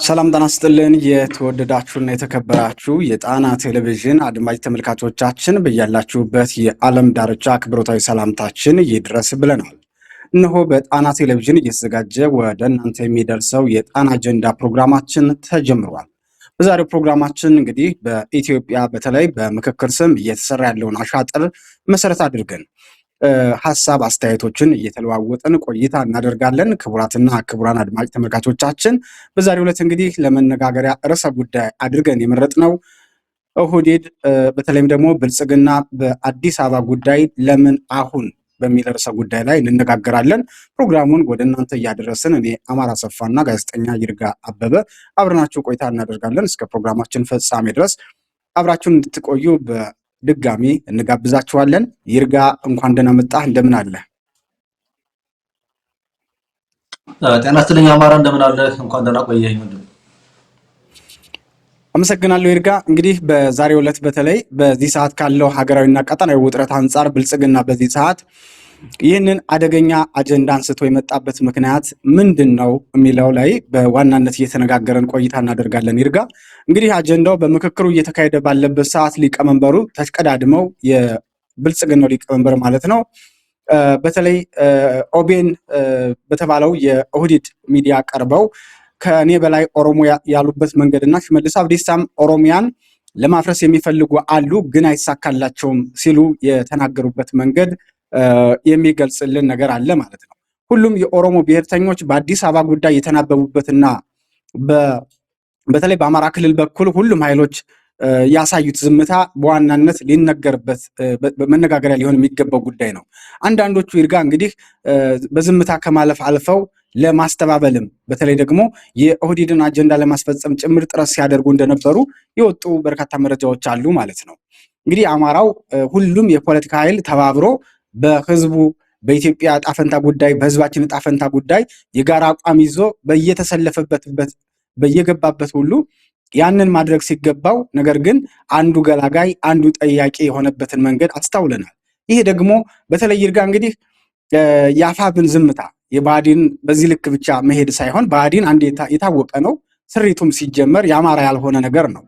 ሰላም ጤና ይስጥልን። የተወደዳችሁና የተከበራችሁ የጣና ቴሌቪዥን አድማጭ ተመልካቾቻችን በያላችሁበት የዓለም ዳርቻ አክብሮታዊ ሰላምታችን ይድረስ ብለናል። እነሆ በጣና ቴሌቪዥን እየተዘጋጀ ወደ እናንተ የሚደርሰው የጣና አጀንዳ ፕሮግራማችን ተጀምሯል። በዛሬው ፕሮግራማችን እንግዲህ በኢትዮጵያ በተለይ በምክክር ስም እየተሰራ ያለውን አሻጥር መሰረት አድርገን ሀሳብ አስተያየቶችን እየተለዋወጥን ቆይታ እናደርጋለን። ክቡራትና ክቡራን አድማጭ ተመልካቾቻችን በዛሬው ዕለት እንግዲህ ለመነጋገሪያ ርዕሰ ጉዳይ አድርገን የመረጥነው ኦህዴድ በተለይም ደግሞ ብልጽግና በአዲስ አበባ ጉዳይ ለምን አሁን በሚል ርዕሰ ጉዳይ ላይ እንነጋገራለን። ፕሮግራሙን ወደ እናንተ እያደረስን እኔ አማራ ሰፋና ጋዜጠኛ ይርጋ አበበ አብረናችሁ ቆይታ እናደርጋለን። እስከ ፕሮግራማችን ፍጻሜ ድረስ አብራችሁን እንድትቆዩ ድጋሚ እንጋብዛችኋለን። ይርጋ እንኳን ደህና መጣህ። እንደምን አለ? ጤና ይስጥልኝ አማራ፣ እንደምን አለ? እንኳን ደህና ቆየኝ ወንድም። አመሰግናለሁ ይርጋ። እንግዲህ በዛሬው ዕለት በተለይ በዚህ ሰዓት ካለው ሀገራዊና ቀጠናዊ ውጥረት አንጻር ብልጽግና በዚህ ሰዓት ይህንን አደገኛ አጀንዳ አንስቶ የመጣበት ምክንያት ምንድን ነው የሚለው ላይ በዋናነት እየተነጋገረን ቆይታ እናደርጋለን። ይርጋ እንግዲህ አጀንዳው በምክክሩ እየተካሄደ ባለበት ሰዓት ሊቀመንበሩ ተሽቀዳድመው የብልጽግናው ሊቀመንበር ማለት ነው በተለይ ኦቤን በተባለው የኦህዴድ ሚዲያ ቀርበው ከኔ በላይ ኦሮሞ ያሉበት መንገድና ሽመልስ አብዲሳም ኦሮሚያን ለማፍረስ የሚፈልጉ አሉ ግን አይሳካላቸውም ሲሉ የተናገሩበት መንገድ የሚገልጽልን ነገር አለ ማለት ነው። ሁሉም የኦሮሞ ብሔርተኞች በአዲስ አበባ ጉዳይ የተናበቡበትና በተለይ በአማራ ክልል በኩል ሁሉም ኃይሎች ያሳዩት ዝምታ በዋናነት ሊነገርበት መነጋገሪያ ሊሆን የሚገባው ጉዳይ ነው። አንዳንዶቹ ይርጋ እንግዲህ በዝምታ ከማለፍ አልፈው ለማስተባበልም በተለይ ደግሞ የኦህዴድን አጀንዳ ለማስፈጸም ጭምር ጥረት ሲያደርጉ እንደነበሩ የወጡ በርካታ መረጃዎች አሉ ማለት ነው። እንግዲህ አማራው ሁሉም የፖለቲካ ኃይል ተባብሮ በህዝቡ በኢትዮጵያ ጣፈንታ ጉዳይ በህዝባችን ጣፈንታ ጉዳይ የጋራ አቋም ይዞ በየገባበት ሁሉ ያንን ማድረግ ሲገባው ነገር ግን አንዱ ገላጋይ አንዱ ጠያቂ የሆነበትን መንገድ አስተውለናል። ይሄ ደግሞ በተለይ ይርጋ እንግዲህ የአፋብን ዝምታ የባዲን በዚህ ልክ ብቻ መሄድ ሳይሆን ባዲን አንድ የታወቀ ነው። ስሪቱም ሲጀመር የአማራ ያልሆነ ነገር ነው።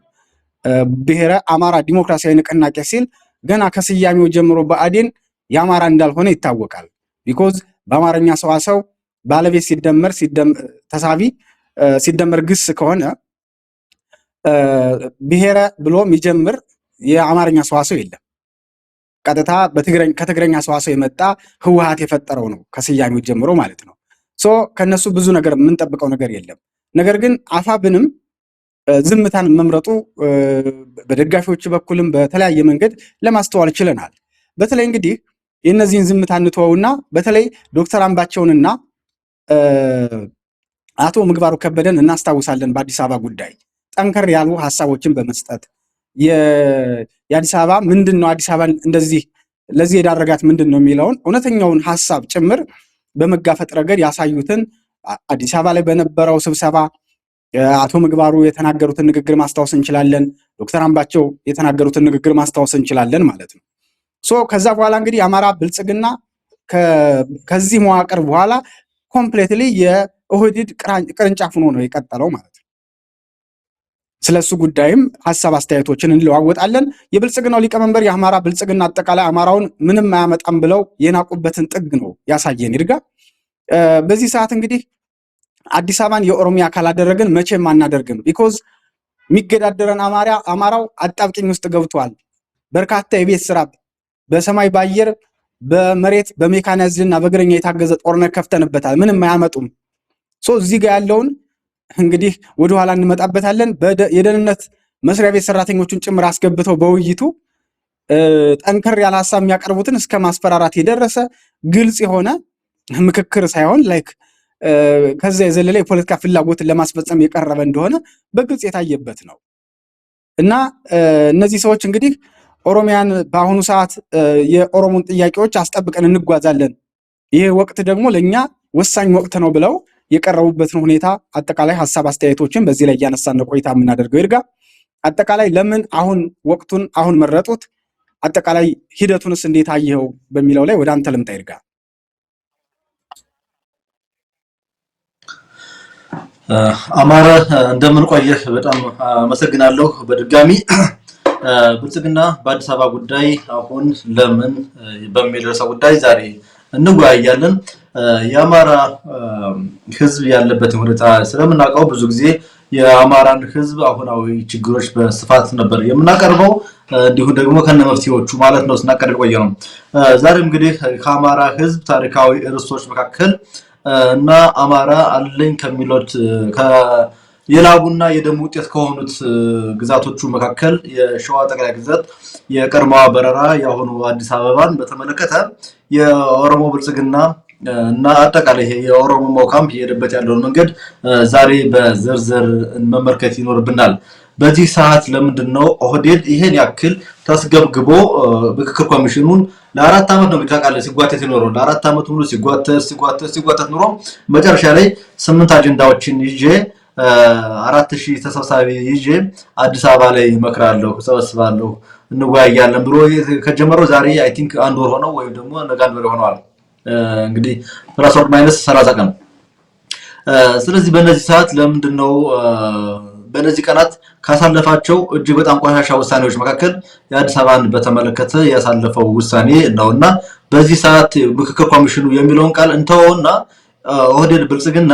ብሔረ አማራ ዲሞክራሲያዊ ንቅናቄ ሲል ገና ከስያሜው ጀምሮ ባዲን የአማራ እንዳልሆነ ይታወቃል። ቢኮዝ በአማርኛ ሰዋሰው ባለቤት ሲደመር ተሳቢ ሲደመር ግስ ከሆነ ብሔረ ብሎ የሚጀምር የአማርኛ ሰዋሰው የለም። ቀጥታ ከትግረኛ ሰዋሰው የመጣ ህወሓት የፈጠረው ነው ከስያሜው ጀምሮ ማለት ነው። ሶ ከነሱ ብዙ ነገር የምንጠብቀው ነገር የለም። ነገር ግን አፋብንም ዝምታን መምረጡ በደጋፊዎች በኩልም በተለያየ መንገድ ለማስተዋል ችለናል። በተለይ እንግዲህ የእነዚህን ዝምታ እንተወውና በተለይ ዶክተር አምባቸውንና አቶ ምግባሩ ከበደን እናስታውሳለን። በአዲስ አበባ ጉዳይ ጠንከር ያሉ ሀሳቦችን በመስጠት የአዲስ አበባ ምንድን ነው አዲስ አበባን እንደዚህ ለዚህ የዳረጋት ምንድን ነው የሚለውን እውነተኛውን ሀሳብ ጭምር በመጋፈጥ ረገድ ያሳዩትን አዲስ አበባ ላይ በነበረው ስብሰባ አቶ ምግባሩ የተናገሩትን ንግግር ማስታወስ እንችላለን። ዶክተር አምባቸው የተናገሩትን ንግግር ማስታወስ እንችላለን ማለት ነው። ከዛ በኋላ እንግዲህ የአማራ ብልጽግና ከዚህ መዋቅር በኋላ ኮምፕሌትሊ የኦህዴድ ቅርንጫፍ ሆኖ ነው የቀጠለው ማለት ነው። ስለሱ ጉዳይም ሀሳብ አስተያየቶችን እንለዋወጣለን። የብልጽግናው ሊቀመንበር የአማራ ብልጽግና አጠቃላይ አማራውን ምንም አያመጣም ብለው የናቁበትን ጥግ ነው ያሳየን ይርጋ። በዚህ ሰዓት እንግዲህ አዲስ አበባን የኦሮሚያ ካላደረግን መቼም አናደርግም። ቢኮዝ የሚገዳደረን አማራው አጣብቂኝ ውስጥ ገብቷል። በርካታ የቤት ስራ በሰማይ በአየር በመሬት በሜካናይዝድ እና በእግረኛ የታገዘ ጦርነት ከፍተንበታል። ምንም አያመጡም። እዚህ ጋር ያለውን እንግዲህ ወደኋላ እንመጣበታለን። የደህንነት መስሪያ ቤት ሰራተኞቹን ጭምር አስገብተው በውይይቱ ጠንከር ያለ ሀሳብ የሚያቀርቡትን እስከ ማስፈራራት የደረሰ ግልጽ የሆነ ምክክር ሳይሆን ላይክ ከዛ የዘለለ የፖለቲካ ፍላጎትን ለማስፈጸም የቀረበ እንደሆነ በግልጽ የታየበት ነው እና እነዚህ ሰዎች እንግዲህ ኦሮሚያን በአሁኑ ሰዓት የኦሮሞን ጥያቄዎች አስጠብቀን እንጓዛለን፣ ይሄ ወቅት ደግሞ ለኛ ወሳኝ ወቅት ነው ብለው የቀረቡበትን ሁኔታ አጠቃላይ ሀሳብ አስተያየቶችን በዚህ ላይ እያነሳን ቆይታ የምናደርገው ይርጋ። አጠቃላይ ለምን አሁን ወቅቱን አሁን መረጡት፣ አጠቃላይ ሂደቱንስ እንዴት አየኸው በሚለው ላይ ወደ አንተ ልምጣ ይርጋ። አማረ እንደምን ቆየህ? በጣም አመሰግናለሁ። በድጋሚ ብልጽግና በአዲስ አበባ ጉዳይ አሁን ለምን በሚል ርዕሰ ጉዳይ ዛሬ እንወያያለን። የአማራ ህዝብ ያለበትን ሁኔታ ስለምናውቀው ብዙ ጊዜ የአማራን ህዝብ አሁናዊ ችግሮች በስፋት ነበር የምናቀርበው፣ እንዲሁም ደግሞ ከነመፍትሄዎቹ ማለት ነው ስናቀርብ ቆየ ነው። ዛሬም እንግዲህ ከአማራ ህዝብ ታሪካዊ ርዕሶች መካከል እና አማራ አለኝ ከሚሉት የላቡና የደሙ ውጤት ከሆኑት ግዛቶቹ መካከል የሸዋ ጠቅላይ ግዛት የቀድሞዋ በረራ የአሁኑ አዲስ አበባን በተመለከተ የኦሮሞ ብልጽግና እና አጠቃላይ የኦሮሞ ካምፕ የሄደበት ያለውን መንገድ ዛሬ በዝርዝር መመልከት ይኖርብናል። በዚህ ሰዓት ለምንድነው ኦህዴድ ይሄን ያክል ተስገብግቦ ምክክር ኮሚሽኑን ለአራት ዓመት ነው ታውቃለህ ሲጓተት ይኖረው ለአራት ዓመት ሙሉ ሲጓተት ኑሮ መጨረሻ ላይ 8 አጀንዳዎችን ይዤ 4000 ተሰብሳቢ ይዤ አዲስ አበባ ላይ መክራለሁ ሰበስባለሁ እንወያያለን ብሎ ከጀመረው ዛሬ አይ ቲንክ አንድ ወር ሆነው ወይ ደግሞ ነገ አንድ ወር ሆነዋል። እንግዲህ ፕላስ ኦር ማይነስ 30 ቀን። ስለዚህ በእነዚህ ሰዓት ለምንድነው በእነዚህ ቀናት ካሳለፋቸው እጅግ በጣም ቆሻሻ ውሳኔዎች መካከል የአዲስ አበባን በተመለከተ ያሳለፈው ውሳኔ ነውና በዚህ ሰዓት ምክክር ኮሚሽኑ የሚለውን ቃል እንተውና ኦህዴድ ብልጽግና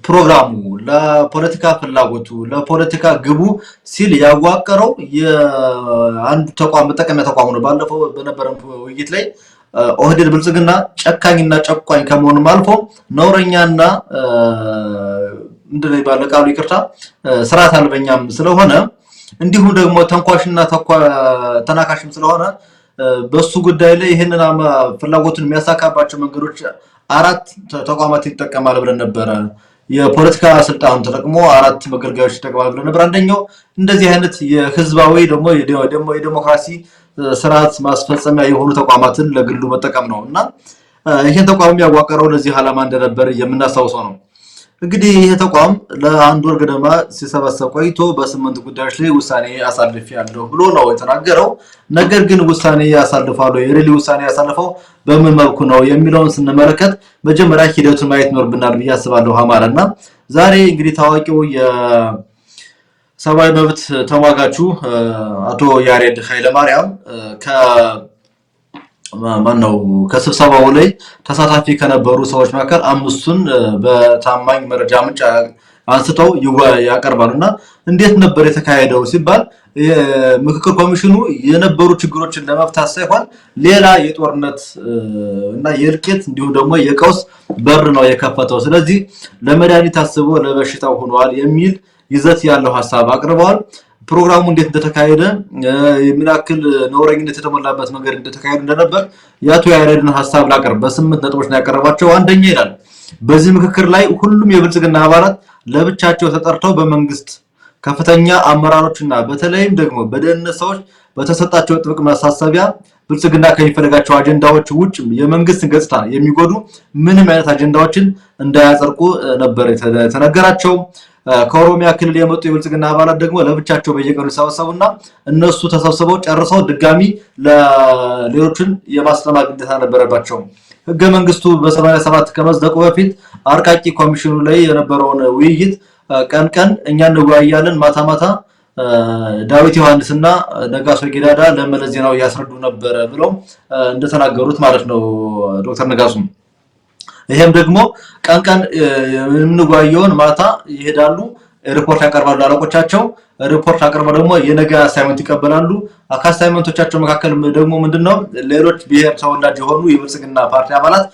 ፕሮግራሙ ለፖለቲካ ፍላጎቱ ለፖለቲካ ግቡ ሲል ያዋቀረው የአንድ ተቋም መጠቀሚያ ተቋም ነው። ባለፈው በነበረው ውይይት ላይ ኦህዴድ ብልጽግና ጨካኝና ጨቋኝ ከመሆኑም አልፎ ነውረኛና እንደኔ ባለቃሉ ይቅርታ ስርዓት አልበኛም ስለሆነ እንዲሁም ደግሞ ተንኳሽና ተናካሽም ስለሆነ በሱ ጉዳይ ላይ ይሄንን ፍላጎቱን የሚያሳካባቸው መንገዶች አራት ተቋማት ይጠቀማል ብለን ነበር። የፖለቲካ ስልጣን ተጠቅሞ አራት መገልገያዎች ይጠቀማል ብለን ነበር። አንደኛው እንደዚህ አይነት የህዝባዊ ደግሞ የዲሞክራሲ ስርዓት ማስፈጸሚያ የሆኑ ተቋማትን ለግሉ መጠቀም ነውና ይሄን ተቋም ያዋቀረው ለዚህ ዓላማ እንደነበር የምናስታውሰው ነው። እንግዲህ ይሄ ተቋም ለአንድ ወር ገደማ ሲሰበሰብ ቆይቶ በ8 ጉዳዮች ላይ ውሳኔ አሳልፌያለሁ ብሎ ነው የተናገረው። ነገር ግን ውሳኔ ያሳልፋሉ የሪሊ ውሳኔ ያሳልፈው በምን መልኩ ነው የሚለውን ስንመለከት መጀመሪያ ሂደቱን ማየት ይኖርብናል ብዬ አስባለሁ። አማራና ዛሬ እንግዲህ ታዋቂው የሰብአዊ መብት ተሟጋቹ አቶ ያሬድ ኃይለማርያም ከስብሰባው ላይ ተሳታፊ ከነበሩ ሰዎች መካከል አምስቱን በታማኝ መረጃ ምንጭ አንስተው ያቀርባሉና እንዴት ነበር የተካሄደው ሲባል ምክክር ኮሚሽኑ የነበሩ ችግሮችን ለመፍታት ሳይሆን ሌላ የጦርነት እና የእልቂት እንዲሁም ደግሞ የቀውስ በር ነው የከፈተው። ስለዚህ ለመድኃኒት ታስቦ ለበሽታው ሆኗል የሚል ይዘት ያለው ሐሳብ አቅርበዋል። ፕሮግራሙ እንዴት እንደተካሄደ የሚናክል ነውረኝነት የተሞላበት መንገድ እንደተካሄደ እንደነበር ያቱ ያሬድን ሐሳብ ላቀርብ በ8 ነጥቦች ነው ያቀረባቸው። አንደኛ ይላል በዚህ ምክክር ላይ ሁሉም የብልጽግና አባላት ለብቻቸው ተጠርተው በመንግስት ከፍተኛ አመራሮችና በተለይም ደግሞ በደህንነት ሰዎች በተሰጣቸው ጥብቅ ማሳሰቢያ ብልጽግና ከሚፈልጋቸው አጀንዳዎች ውጭ የመንግስት ገጽታ የሚጎዱ ምንም አይነት አጀንዳዎችን እንዳያጸድቁ ነበር የተነገራቸው። ከኦሮሚያ ክልል የመጡ የብልጽግና አባላት ደግሞ ለብቻቸው በየቀኑ ይሰበሰቡና እነሱ ተሰብስበው ጨርሰው ድጋሚ ለሌሎችን የማስተማር ግዴታ ነበረባቸው። ህገ መንግስቱ በ87 ከመጽደቁ በፊት አርቃቂ ኮሚሽኑ ላይ የነበረውን ውይይት ቀን እኛ እንወያያለን ማታ ዳዊት ዮሐንስና ነጋሶ ጊዳዳ ለመለስ ዜናዊ ያስረዱ ነበር ብለው እንደተናገሩት ማለት ነው ዶክተር ነጋሶ። ይሄም ደግሞ ቀን የምንጓየውን ማታ ይሄዳሉ ሪፖርት ያቀርባሉ አለቆቻቸው። ሪፖርት አቀርበው ደግሞ የነገ አሳይመንት ይቀበላሉ። አሳይመንቶቻቸው መካከል ደግሞ ምንድነው ሌሎች ብሔር ተወላጅ የሆኑ የብልጽግና ፓርቲ አባላት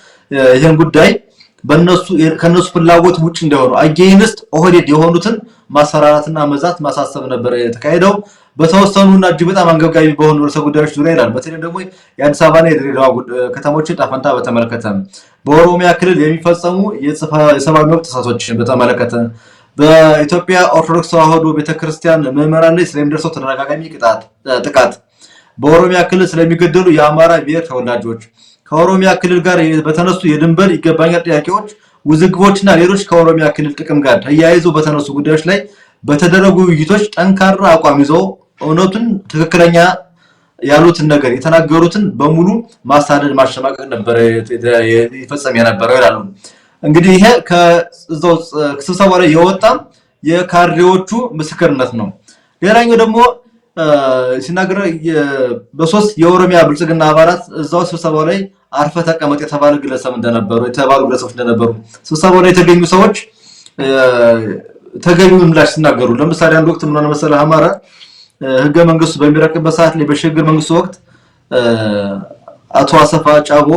ይሄን ጉዳይ ከነሱ ፍላጎት ውጭ እንደሆኑ አጌንስት ኦህዴድ የሆኑትን ማሰራራትና መዛት ማሳሰብ ነበር የተካሄደው። በተወሰኑና እጅግ በጣም አንገብጋቢ በሆኑ ርዕሰ ጉዳዮች ዙሪያ ይላል። በተለይ ደግሞ የአዲስ አበባና የድሬዳዋ ከተሞችን ጣፈንታ በተመለከተ፣ በኦሮሚያ ክልል የሚፈጸሙ የሰብአዊ መብት ጥሰቶችን በተመለከተ፣ በኢትዮጵያ ኦርቶዶክስ ተዋሕዶ ቤተክርስቲያን ምዕመናን ላይ ስለሚደርሰው ተደጋጋሚ ጥቃት፣ በኦሮሚያ ክልል ስለሚገደሉ የአማራ ብሔር ተወላጆች፣ ከኦሮሚያ ክልል ጋር በተነሱ የድንበር ይገባኛል ጥያቄዎች፣ ውዝግቦችና ሌሎች ከኦሮሚያ ክልል ጥቅም ጋር ተያይዞ በተነሱ ጉዳዮች ላይ በተደረጉ ውይይቶች ጠንካራ አቋም ይዘው እውነቱን ትክክለኛ ያሉትን ነገር የተናገሩትን በሙሉ ማሳደድ ማሸማቀቅ ነበር ይፈጸም የነበረው ይላሉ። እንግዲህ ይሄ ከዛው ስብሰባው ላይ የወጣ የካድሬዎቹ ምስክርነት ነው። ሌላኛው ደግሞ ሲናገር በሶስት የኦሮሚያ ብልጽግና አባላት እዛው ስብሰባው ላይ አርፈ ተቀመጥ የተባሉ ግለሰቦች እንደነበሩ ስብሰባው ላይ የተገኙ ሰዎች ተገቢውን ምላሽ ሲናገሩ፣ ለምሳሌ አንድ ወቅት ምን ሆነ መሰለህ አማራ ህገ መንግስቱ በሚረቅበት ሰዓት ላይ በሽግግር መንግስቱ ወቅት አቶ አሰፋ ጫቦ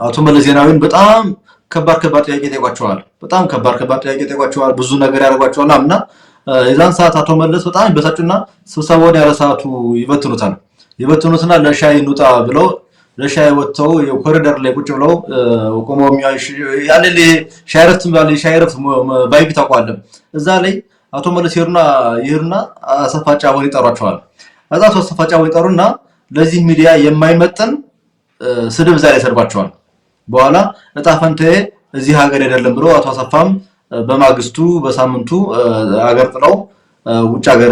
አቶ መለስ ዜናዊን በጣም ከባድ ጥያቄ ጠይቋቸዋል። ብዙ ነገር ያደርጓቸዋል እና የዛን ሰዓት አቶ መለስ በጣም ይበሳጩና ስብሰባውን ያለ ሰዓቱ ይበትኑትና ለሻይ እንውጣ ብለው ለሻይ ወጥተው የኮሪደር ላይ ቁጭ ብለው ቆመው ያለ ሻይ ረፍት ባይቢ ታውቃለህ። እዛ ላይ አቶ መለስ ይሄዱና አሰፋ ጫቦን ይጠሯቸዋል። አቶ አሰፋ ጫቦን ይጠሩና ለዚህ ሚዲያ የማይመጥን ስድብ ዛሬ ይሰርባቸዋል። በኋላ እጣ ፈንታዬ እዚህ ሀገር አይደለም ብሎ አቶ አሰፋም በማግስቱ በሳምንቱ ሀገር ጥለው ውጭ ሀገር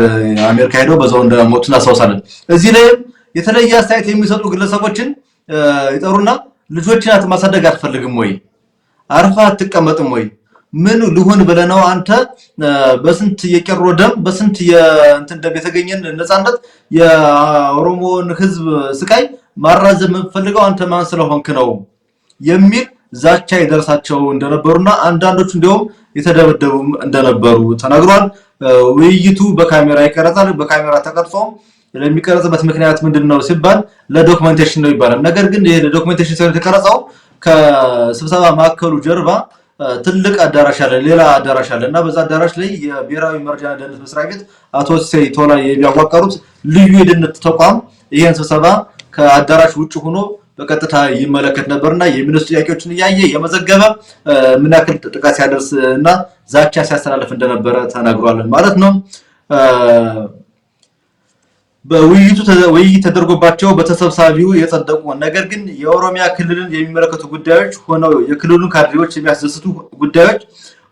አሜሪካ ሄደው በዛው እንደሞቱ እናስታውሳለን። እዚህ ላይ የተለየ አስተያየት የሚሰጡ ግለሰቦችን ይጠሩና ልጆችን ማሳደግ አትፈልግም ወይ? አርፋ አትቀመጥም ወይ? ምን ልሁን ብለህ ነው አንተ በስንት የቀሮ ደም በስንት የእንትን ደም የተገኘን ነፃነት የኦሮሞን ህዝብ ስቃይ ማራዘም የምትፈልገው አንተ ማን ስለሆንክ ነው የሚል ዛቻ ይደርሳቸው እንደነበሩና አንዳንዶቹ እንዲያውም የተደበደቡም እንደነበሩ ተናግሯል። ውይይቱ በካሜራ ይቀርጻል። በካሜራ ተቀርጾ ለሚቀርጽበት ምክንያት ምንድነው ሲባል ለዶክመንቴሽን ነው ይባላል። ነገር ግን ይሄ ለዶክመንቴሽን ሳይሆን የተቀረጸው ከስብሰባ ማዕከሉ ጀርባ ትልቅ አዳራሽ አለ፣ ሌላ አዳራሽ አለ እና በዛ አዳራሽ ላይ የብሔራዊ መረጃና ደህንነት መስሪያ ቤት አቶ ቶላ የሚያዋቀሩት ልዩ የደህንነት ተቋም ይሄን ስብሰባ ከአዳራሽ ውጭ ሆኖ በቀጥታ ይመለከት ነበርና የሚነሱ ጥያቄዎችን እያየ የመዘገበ ምን ያክል ጥቃት ሲያደርስ እና ዛቻ ሲያስተላልፍ እንደነበረ ተናግሯል ማለት ነው። በውይይቱ ተደርጎባቸው በተሰብሳቢው የጸደቁ ነገር ግን የኦሮሚያ ክልልን የሚመለከቱ ጉዳዮች ሆነው የክልሉን ካድሬዎች የሚያስደስቱ ጉዳዮች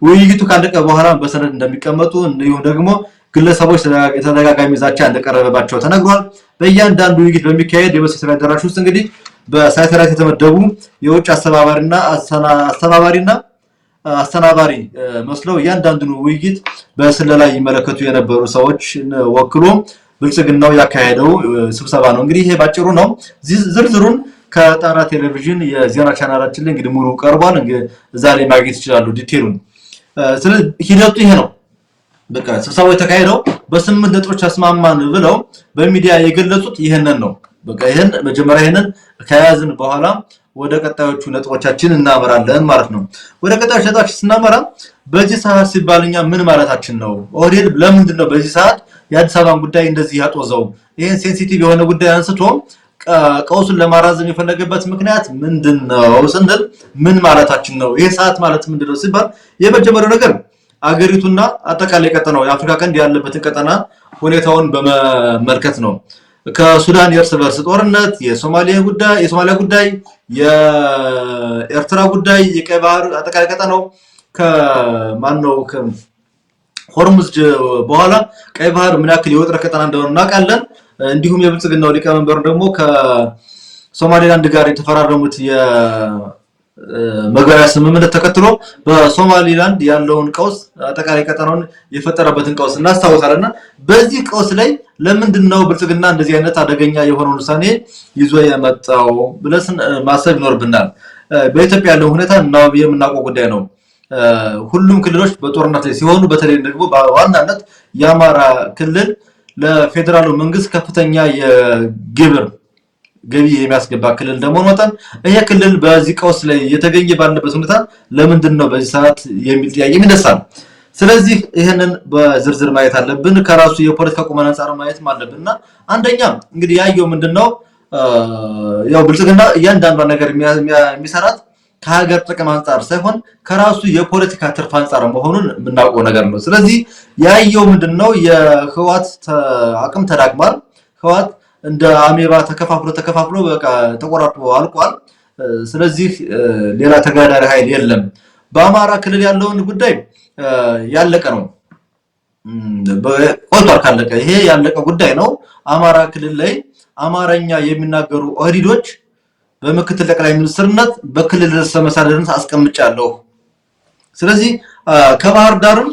ውይይቱ ካለቀ በኋላ በሰነድ እንደሚቀመጡ እንዲሁም ደግሞ ግለሰቦች የተደጋጋሚ ዛቻ እንደቀረበባቸው ተነግሯል። በእያንዳንዱ ውይይት በሚካሄድ የመሰብሰቢያ አዳራሽ ውስጥ እንግዲህ በሳይተራት የተመደቡ የውጭ አስተባባሪና አስተናባሪ መስለው እያንዳንዱን ውይይት በስለላ ይመለከቱ የነበሩ ሰዎች ወክሎ ብልጽግናው ያካሄደው ስብሰባ ነው። እንግዲህ ይሄ ባጭሩ ነው። ዝርዝሩን ከጣና ቴሌቪዥን የዜና ቻናላችን ላይ እንግዲህ ሙሉ ቀርቧል። እንግዲህ እዛ ላይ ማግኘት ይችላሉ ዲቴሉን። ስለዚህ ሂደቱ ይሄ ነው። በቃ ስብሰባው የተካሄደው በ8 ነጥቦች አስማማን ብለው በሚዲያ የገለጹት ይሄንን ነው። በቃ ይሄን መጀመሪያ ይሄንን ከያዝን በኋላ ወደ ቀጣዮቹ ነጥቦቻችን እናመራለን ማለት ነው። ወደ ቀጣዮቹ ነጥቦች ስናመራ በዚህ ሰዓት ሲባልኛ ምን ማለታችን ነው? ኦህዴድ ለምንድን ነው በዚህ ሰዓት የአዲስ አበባን ጉዳይ እንደዚህ ያጦዘው? ይሄን ሴንሲቲቭ የሆነ ጉዳይ አንስቶ ቀውሱን ለማራዘም የፈለገበት ምክንያት ምንድነው ስንል ምን ማለታችን ነው? ይሄ ሰዓት ማለት ምንድነው ሲባል የመጀመሪያው ነገር አገሪቱና አጠቃላይ ቀጠናው የአፍሪካ ቀንድ ያለበትን ቀጠና ሁኔታውን በመመልከት ነው። ከሱዳን የእርስ በርስ ጦርነት፣ የሶማሊያ ጉዳይ፣ የኤርትራ ጉዳይ፣ የቀይ ባህር አጠቃላይ ቀጠናው ሆርሙዝ በኋላ ቀይ ባህር ምን ያክል የውጥረት ቀጠና እንደሆነ እናውቃለን። እንዲሁም የብልጽግናው ሊቀመንበር ደግሞ ከሶማሊላንድ ጋር የተፈራረሙት የመግባቢያ ስምምነት ተከትሎ በሶማሊላንድ ያለውን ቀውስ አጠቃላይ ቀጠናውን የፈጠረበትን ቀውስ እናስታውሳለንና በዚህ ቀውስ ላይ ለምንድነው ብልጽግና እንደዚህ አይነት አደገኛ የሆነውን ውሳኔ ይዞ የመጣው ብለን ማሰብ ይኖርብናል። በኢትዮጵያ ያለው ሁኔታ ነው የምናውቀው ጉዳይ ነው። ሁሉም ክልሎች በጦርነት ላይ ሲሆኑ በተለይ ደግሞ በዋናነት የአማራ ክልል ለፌደራሉ መንግስት ከፍተኛ የግብር ገቢ የሚያስገባ ክልል እንደሆነ መጠን ይሄ ክልል በዚህ ቀውስ ላይ የተገኘ ባለበት ሁኔታ ለምንድነው በዚህ ሰዓት የሚል ጥያቄ ይነሳል። ስለዚህ ይሄንን በዝርዝር ማየት አለብን። ከራሱ የፖለቲካ ቁመና አንፃር ማየት አለብንና አንደኛ እንግዲህ ያየው ምንድነው ያው ብልጽግና እያንዳንዱ ነገር የሚሰራት ከሀገር ጥቅም አንፃር ሳይሆን ከራሱ የፖለቲካ ትርፍ አንፃር መሆኑን የምናውቀው ነገር ነው። ስለዚህ ያየው ምንድነው የህዋት አቅም ተዳክሟል። ህዋት እንደ አሜባ ተከፋፍሎ በቃ ተቆራርጦ አልቋል። ስለዚህ ሌላ ተጋዳሪ ኃይል የለም። በአማራ ክልል ያለውን ጉዳይ ያለቀ ነው። ቆይቷል ካለቀ ይሄ ያለቀ ጉዳይ ነው። አማራ ክልል ላይ አማርኛ የሚናገሩ ኦህዴዶች በምክትል ጠቅላይ ሚኒስትርነት በክልል ርዕሰ መስተዳድርነት አስቀምጫለሁ። ስለዚህ ከባህር ዳርም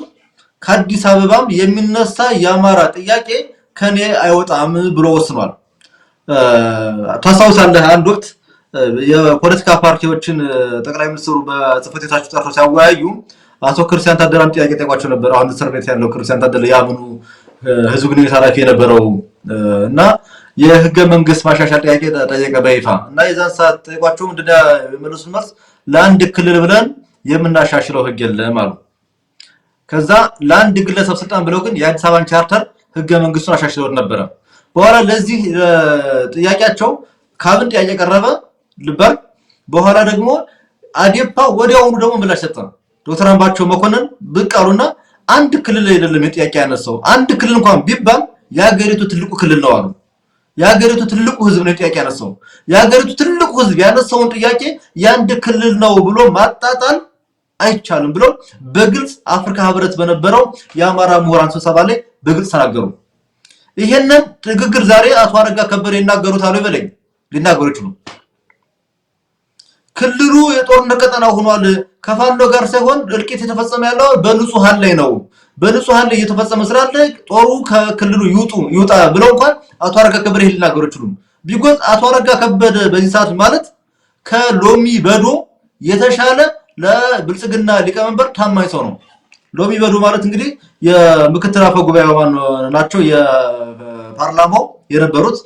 ከአዲስ አበባም የሚነሳ የአማራ ጥያቄ ከኔ አይወጣም ብሎ ወስኗል። ታስታውሳለህ አንድ ወቅት የፖለቲካ ፓርቲዎችን ጠቅላይ ሚኒስትሩ በጽህፈት ቤታቸው ጠርተው ሲያወያዩ አቶ ክርስቲያን ታደለን ጥያቄ ጠይቋቸው ነበር። አሁን እስር ቤት ያለው ክርስቲያን ታደለ ያምኑ ህዝብ ግንኙነት ኃላፊ የነበረው እና የህገ መንግስት ማሻሻል ጥያቄ ጠየቀ በይፋ እና የዛን ሰዓት ጠይቋቸው ምንድነው የመለሱት መልስ ለአንድ ክልል ብለን የምናሻሽለው ህግ የለም አሉ። ከዛ ለአንድ ግለሰብ ስልጣን ብለው ግን የአዲስ አበባን ቻርተር ህገ መንግስቱን አሻሽለው ነበር። በኋላ ለዚህ ጥያቄያቸው ካብን ጥያቄ ቀረበ ልባል። በኋላ ደግሞ አዴፓ ወዲያውኑ ደግሞ ምላሽ ሰጠ። ዶክተር አምባቸው መኮንን ብቅ አሉና አንድ ክልል አይደለም የጥያቄ ያነሳው አንድ ክልል እንኳን ቢባል የሀገሪቱ ትልቁ ክልል ነው አሉ። የሀገሪቱ ትልቁ ህዝብ ነው ጥያቄ ያነሳው። የሀገሪቱ ትልቁ ህዝብ ያነሳውን ጥያቄ የአንድ ክልል ነው ብሎ ማጣጣል አይቻልም ብሎ በግልጽ አፍሪካ ህብረት በነበረው የአማራ ምሁራን ስብሰባ ላይ በግልጽ ተናገሩ። ይሄንን ንግግር ዛሬ አቶ አረጋ ከበደ ይናገሩታል ይበለኝ ሊናገሩ ይችላሉ። ክልሉ የጦርነት ቀጠና ሆኗል። ከፋኖ ጋር ሳይሆን እልቂት የተፈጸመ ያለው በንጹሃን ላይ ነው። በንጹሃን ላይ የተፈጸመ ስላለ ጦሩ ከክልሉ ይውጣ ብለው እንኳን አቶ አረጋ ከበደ ሊናገሩ ይችላሉ። ቢኮዝ አቶ አረጋ ከበደ በዚህ ሰዓት ማለት ከሎሚ በዶ የተሻለ ለብልጽግና ሊቀመንበር ታማኝ ሰው ነው። ሎሚ በዶ ማለት እንግዲህ የምክትል አፈ ጉባኤ ናቸው የፓርላማው የነበሩት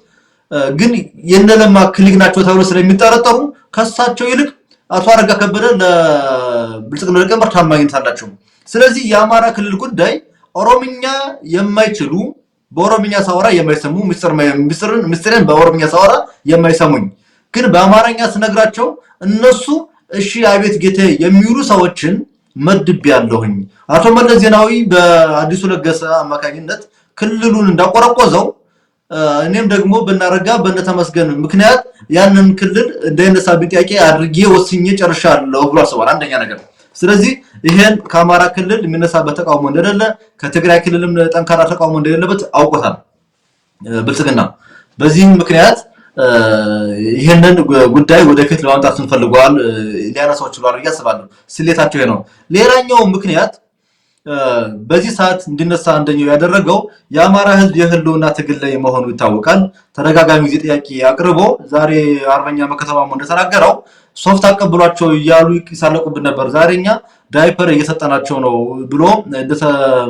ግን የነለማ ክሊክ ናቸው ተብሎ ስለሚጠረጠሩ ከሳቸው ይልቅ አቶ አረጋ ከበደ ለብልጽግና ሊቀመንበር ታማኝነት አላቸው። ስለዚህ የአማራ ክልል ጉዳይ ኦሮምኛ የማይችሉ በኦሮምኛ ሳወራ የማይሰሙ ምስጢርን በኦሮምኛ ሳወራ የማይሰሙኝ ግን በአማርኛ ስነግራቸው እነሱ እሺ አቤት ጌታ የሚሉ ሰዎችን መድብ ያለሁኝ። አቶ መለስ ዜናዊ በአዲሱ ለገሰ አማካኝነት ክልሉን እንዳቆረቆዘው እኔም ደግሞ በናረጋ በነተመስገን ምክንያት ያንን ክልል እንደነሳብኝ ጥያቄ አድርጌ ወስኜ ጨርሻለሁ ብሎ አስቧል። አንደኛ ነገር ስለዚህ ይሄን ከአማራ ክልል የሚነሳበት ተቃውሞ እንደሌለ ከትግራይ ክልልም ጠንካራ ተቃውሞ እንደሌለበት አውቆታል ብልጽግና። በዚህም ምክንያት ይሄንን ጉዳይ ወደፊት ለማምጣት እንፈልጋለን ሊያነሳው ይችላል ያስባሉ። ስሌታቸው ነው። ሌላኛው ምክንያት በዚህ ሰዓት እንዲነሳ አንደኛው ያደረገው የአማራ ህዝብ የህልውና ትግል ላይ መሆኑ ይታወቃል። ተደጋጋሚ ጊዜ ጥያቄ አቅርቦ ዛሬ አርበኛ መከተማሙ እንደተናገረው ሶፍት አቀብሏቸው እያሉ ይሳለቁብን ነበር። ዛሬኛ ዳይፐር እየሰጠናቸው ነው ብሎ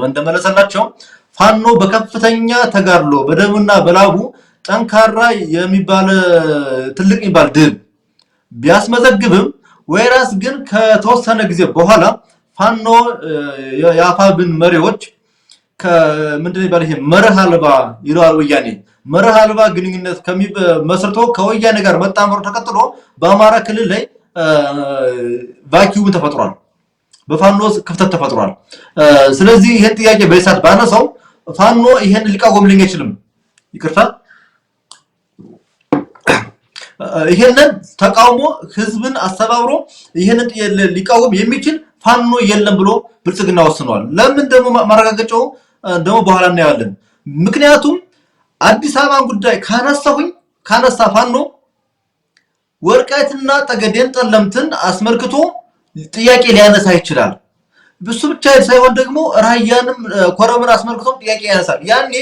እንደመለሰላቸው ፋኖ በከፍተኛ ተጋድሎ በደምና በላቡ ጠንካራ የሚባል ትልቅ የሚባል ድል ቢያስመዘግብም ወይራስ ግን ከተወሰነ ጊዜ በኋላ ፋኖ የአፋብን መሪዎች ከምንድነው ይባል ይሄ መርህ አልባ ይላል ወያኔ መርህ አልባ ግንኙነት መስርቶ ከወያኔ ጋር መጣመሩ ተከትሎ በአማራ ክልል ላይ ቫኪዩም ተፈጥሯል። በፋኖ ክፍተት ተፈጥሯል። ስለዚህ ይሄን ጥያቄ በይሳት ባነሳው ፋኖ ይሄን ሊቃወምልኝ አይችልም። ይቅርታ ይሄንን ተቃውሞ ህዝብን አስተባብሮ ይሄንን ሊቃወም የሚችል ፋኖ የለም ብሎ ብልጽግና ወስኗል። ለምን ደግሞ ማረጋገጫው ደግሞ በኋላ እናያለን። ምክንያቱም አዲስ አበባን ጉዳይ ካነሳ ፋኖ ወርቃይትና ጠገዴን ጠለምትን አስመልክቶ ጥያቄ ሊያነሳ ይችላል። ብሱ ብቻ ሳይሆን ደግሞ ራያንም ኮረምን አስመልክቶ ጥያቄ ያነሳል። ያኔ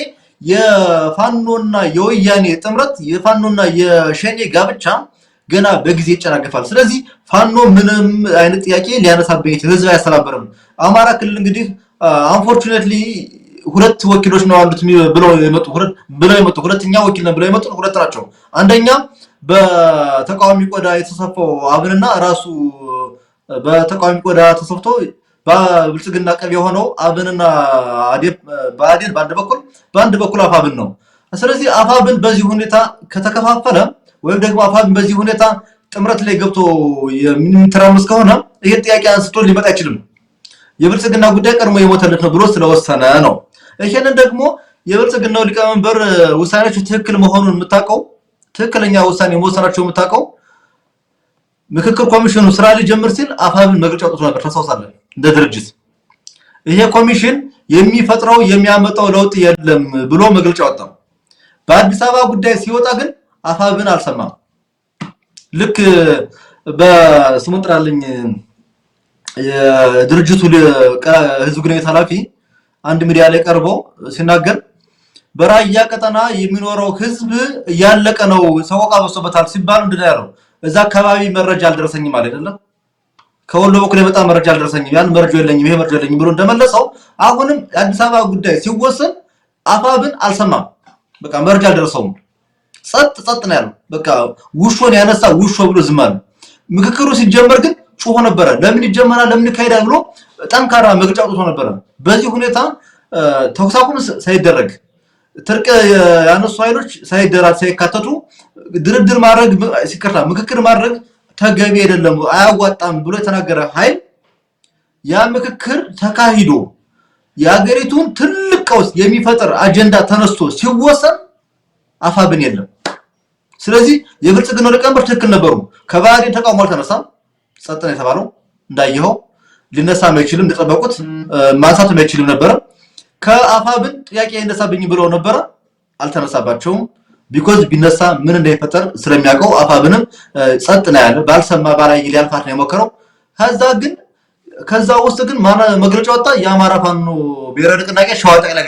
የፋኖና የወያኔ ጥምረት የፋኖና የሸኔ ጋብቻ ገና በጊዜ ይጨናገፋል። ስለዚህ ፋኖ ምንም አይነት ጥያቄ ሊያነሳብኝ ይችላል። ህዝብ ያስተባበረም አማራ ክልል እንግዲህ አንፎርቹኔትሊ ሁለት ወኪሎች ነው ያሉት ብለው የመጡ ሁለተኛ ወኪል ነው ብለው የመጡ ሁለት ናቸው። አንደኛ በተቃዋሚ ቆዳ የተሰፈው አብንና ራሱ በተቃዋሚ ቆዳ ተሰፍቶ በብልጽግና ቀብ የሆነው አብንና ባዴን በአንድ በኩል አፋብን ነው። ስለዚህ አፋብን በዚህ ሁኔታ ከተከፋፈለ ወይም ደግሞ አፋብን በዚህ ሁኔታ ጥምረት ላይ ገብቶ የሚተራመስ ከሆነ ይሄ ጥያቄ አንስቶ ሊመጣ አይችልም። የብልጽግና ጉዳይ ቀድሞ የሞተለት ነው ብሎ ስለወሰነ ነው። ይሄንን ደግሞ የብልጽግናው ሊቀመንበር ውሳኔዎች ትክክል መሆኑን የምታውቀው ትክክለኛ ውሳኔ መወሰናቸው የምታውቀው ምክክር ኮሚሽኑ ስራ ሊጀምር ሲል አፋብን መግለጫ አውጥቶ ነበር ታስታውሳለህ። እንደ ድርጅት ይሄ ኮሚሽን የሚፈጥረው የሚያመጣው ለውጥ የለም ብሎ መግለጫ ወጣ። በአዲስ አበባ ጉዳይ ሲወጣ ግን አፋብን አልሰማም። ልክ በስሙን ጥራልኝ የድርጅቱ ህዝብ ግንኙነት ኃላፊ አንድ ሚዲያ ላይ ቀርቦ ሲናገር በራያ ቀጠና የሚኖረው ህዝብ እያለቀ ነው፣ ሰቆቃ በዝቶበታል ሲባል ምንድን ነው ያለው? እዛ አካባቢ መረጃ አልደረሰኝም ማለት አይደለም። ከወሎ በኩል የመጣ መረጃ አልደረሰኝም፣ ያን መረጃ የለኝም፣ ይሄ መረጃ የለኝም ብሎ እንደመለሰው አሁንም የአዲስ አበባ ጉዳይ ሲወሰን አፋብን አልሰማም። በቃ መረጃ አልደረሰውም። ጸጥ ነው ያለው። በቃ ውሾን ያነሳ ውሾ ብሎ ዝም አለ። ምክክሩ ሲጀመር ግን ጮሆ ነበረ። ለምን ይጀመራል፣ ለምን ይካሄዳል ብሎ ጠንካራ መግለጫ አውጥቶ ነበረ። በዚህ ሁኔታ ተኩስ አቁም ሳይደረግ ትርቅ ያነሱ ኃይሎች ሳይካተቱ ድርድር ማድረግ ሲከርታ ምክክር ማድረግ ተገቢ አይደለም፣ አያዋጣም ብሎ የተናገረ ኃይል ያ ምክክር ተካሂዶ የሀገሪቱን ትልቅ ቀውስ የሚፈጥር አጀንዳ ተነስቶ ሲወሰን አፋብን የለም። ስለዚህ የብልጽግና ሊቀመንበር ትክክል ነበሩ። ከባህሪን ተቃውሞ አልተነሳም፣ ጸጥ ነው የተባለው። እንዳየኸው ሊነሳም አይችልም፣ እንደጠበቁት ማንሳትም አይችልም ነበረ። ከአፋብን ጥያቄ ይነሳብኝ ብለው ነበረ፣ አልተነሳባቸውም። ቢኮዝ ቢነሳ ምን እንደሚፈጠር ስለሚያውቀው አፋብንም ጸጥ ነው ያለ፣ ባልሰማ ባላይ ሊያልፋት ነው የሞከረው። ከዛ ውስጥ ግን መግለጫ ወጣ። የአማራ ፋኖ ብሔራዊ ንቅናቄ ሸዋ ጠቅላይ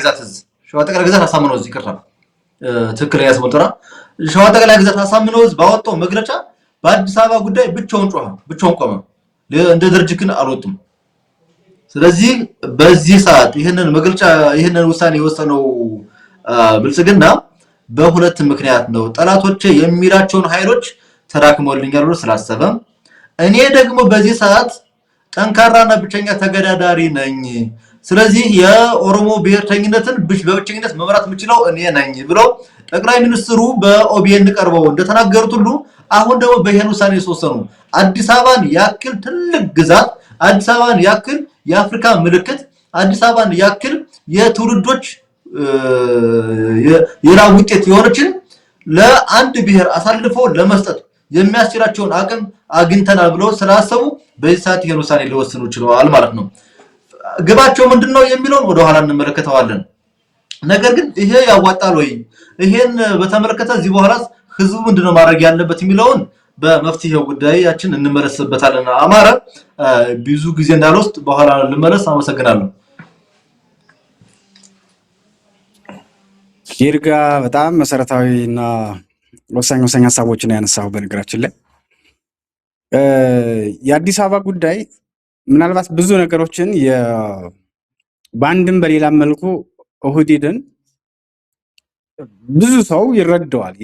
ግዛት አሳምነው እዚህ ይቅርታ ትክክለኛ ስሙ ጥራ ሸዋ ጠቅላይ ግዛት አሳምነው ባወጣው መግለጫ በአዲስ አበባ ጉዳይ ብቻውን ቆመ። እንደ ድርጅት ግን አልወጡም። ስለዚህ በዚህ ሰዓት ይህንን ውሳኔ የወሰነው ብልጽግና በሁለት ምክንያት ነው። ጠላቶቼ የሚላቸውን ኃይሎች ተዳክመውልኛል ብሎ ስላሰበ፣ እኔ ደግሞ በዚህ ሰዓት ጠንካራና ብቸኛ ተገዳዳሪ ነኝ፣ ስለዚህ የኦሮሞ ብሔርተኝነትን በብቸኝነት መምራት የምችለው እኔ ነኝ ብሎ ጠቅላይ ሚኒስትሩ በኦቢኤን ቀርበው እንደተናገሩት ሁሉ አሁን ደግሞ በይሄን ውሳኔ የተወሰኑ አዲስ አበባን ያክል ትልቅ ግዛት፣ አዲስ አበባን ያክል የአፍሪካ ምልክት፣ አዲስ አበባን ያክል የትውልዶች የራብ ውጤት የሆነችን ለአንድ ብሔር አሳልፎ ለመስጠት የሚያስችላቸውን አቅም አግኝተናል ብለው ስላሰቡ በዚህ ሰዓት ይሄን ውሳኔ ሊወስኑ ችለዋል ማለት ነው። ግባቸው ምንድነው የሚለውን ወደ ኋላ እንመለከተዋለን። ነገር ግን ይሄ ያዋጣል ወይ፣ ይሄን በተመለከተ እዚህ በኋላ ህዝቡ ምንድነው ማድረግ ያለበት የሚለውን በመፍትሄው ጉዳያችን እንመለስበታለን። አማረ ብዙ ጊዜ እንዳልወስድ በኋላ ልመለስ። አመሰግናለሁ። ይርጋ በጣም መሰረታዊና ወሳኝ ሀሳቦችን ያነሳው። በነገራችን ላይ የአዲስ አበባ ጉዳይ ምናልባት ብዙ ነገሮችን በአንድም በሌላ መልኩ ኦህዴድን ብዙ ሰው ይረዳዋል።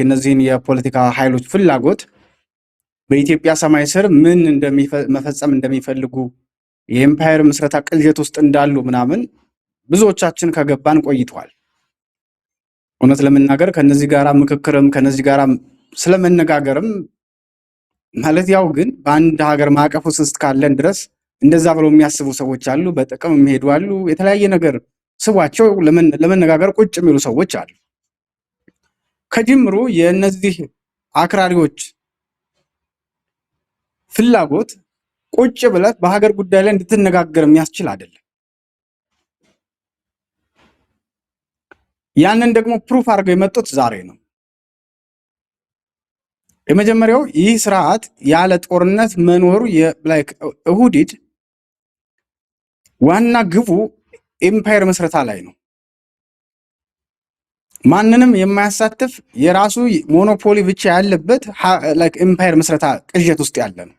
እነዚህን የፖለቲካ ኃይሎች ፍላጎት በኢትዮጵያ ሰማይ ስር ምን መፈጸም እንደሚፈልጉ የኤምፓየር ምስረታ ቅልጀት ውስጥ እንዳሉ ምናምን ብዙዎቻችን ከገባን ቆይተዋል። እውነት ለመናገር ከነዚህ ጋራ ምክክርም ከነዚህ ጋራ ስለመነጋገርም ማለት ያው ግን በአንድ ሀገር ማዕቀፍ ውስጥ ካለን ድረስ እንደዛ ብለው የሚያስቡ ሰዎች አሉ። በጥቅም የሚሄዱ አሉ። የተለያየ ነገር ስቧቸው ለመነጋገር ቁጭ የሚሉ ሰዎች አሉ። ከጅምሩ የእነዚህ አክራሪዎች ፍላጎት ቁጭ ብለህ በሀገር ጉዳይ ላይ እንድትነጋገር የሚያስችል አይደለም። ያንን ደግሞ ፕሩፍ አድርገው የመጡት ዛሬ ነው። የመጀመሪያው ይህ ስርዓት ያለ ጦርነት መኖሩ ኦህዴድ ዋና ግቡ ኤምፓየር መስረታ ላይ ነው። ማንንም የማያሳትፍ የራሱ ሞኖፖሊ ብቻ ያለበት ኤምፓየር መስረታ ቅዠት ውስጥ ያለ ነው።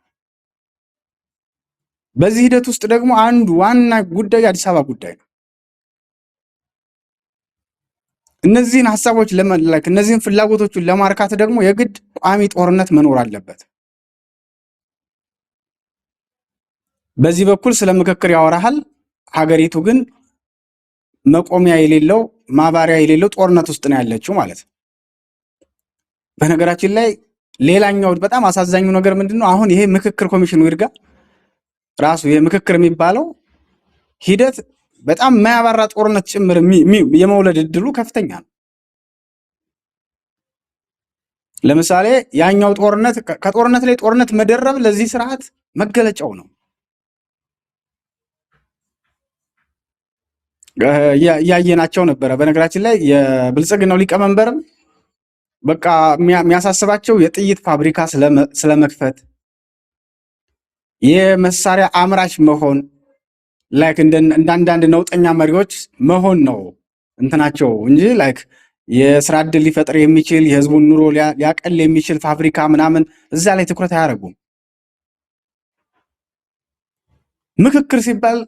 በዚህ ሂደት ውስጥ ደግሞ አንዱ ዋና ጉዳይ የአዲስ አበባ ጉዳይ ነው። እነዚህን ሀሳቦች እነዚህን ፍላጎቶችን ለማርካት ደግሞ የግድ ቋሚ ጦርነት መኖር አለበት። በዚህ በኩል ስለ ምክክር ያወራሃል፣ ሀገሪቱ ግን መቆሚያ የሌለው ማባሪያ የሌለው ጦርነት ውስጥ ነው ያለችው ማለት ነው። በነገራችን ላይ ሌላኛው በጣም አሳዛኙ ነገር ምንድነው? አሁን ይሄ ምክክር ኮሚሽኑ ይርጋ ራሱ ይሄ ምክክር የሚባለው ሂደት በጣም የማያባራ ጦርነት ጭምር የመውለድ እድሉ ከፍተኛ ነው። ለምሳሌ ያኛው ጦርነት ከጦርነት ላይ ጦርነት መደረብ ለዚህ ስርዓት መገለጫው ነው። ያየናቸው ነበረ። በነገራችን ላይ የብልጽግናው ሊቀመንበርም በቃ የሚያሳስባቸው የጥይት ፋብሪካ ስለመክፈት፣ የመሳሪያ አምራች መሆን፣ ላይክ እንደ አንዳንድ ነውጠኛ መሪዎች መሆን ነው እንትናቸው እንጂ ላይክ የስራ ዕድል ሊፈጥር የሚችል የህዝቡን ኑሮ ሊያቀል የሚችል ፋብሪካ ምናምን እዛ ላይ ትኩረት አያደርጉም። ምክክር ሲባል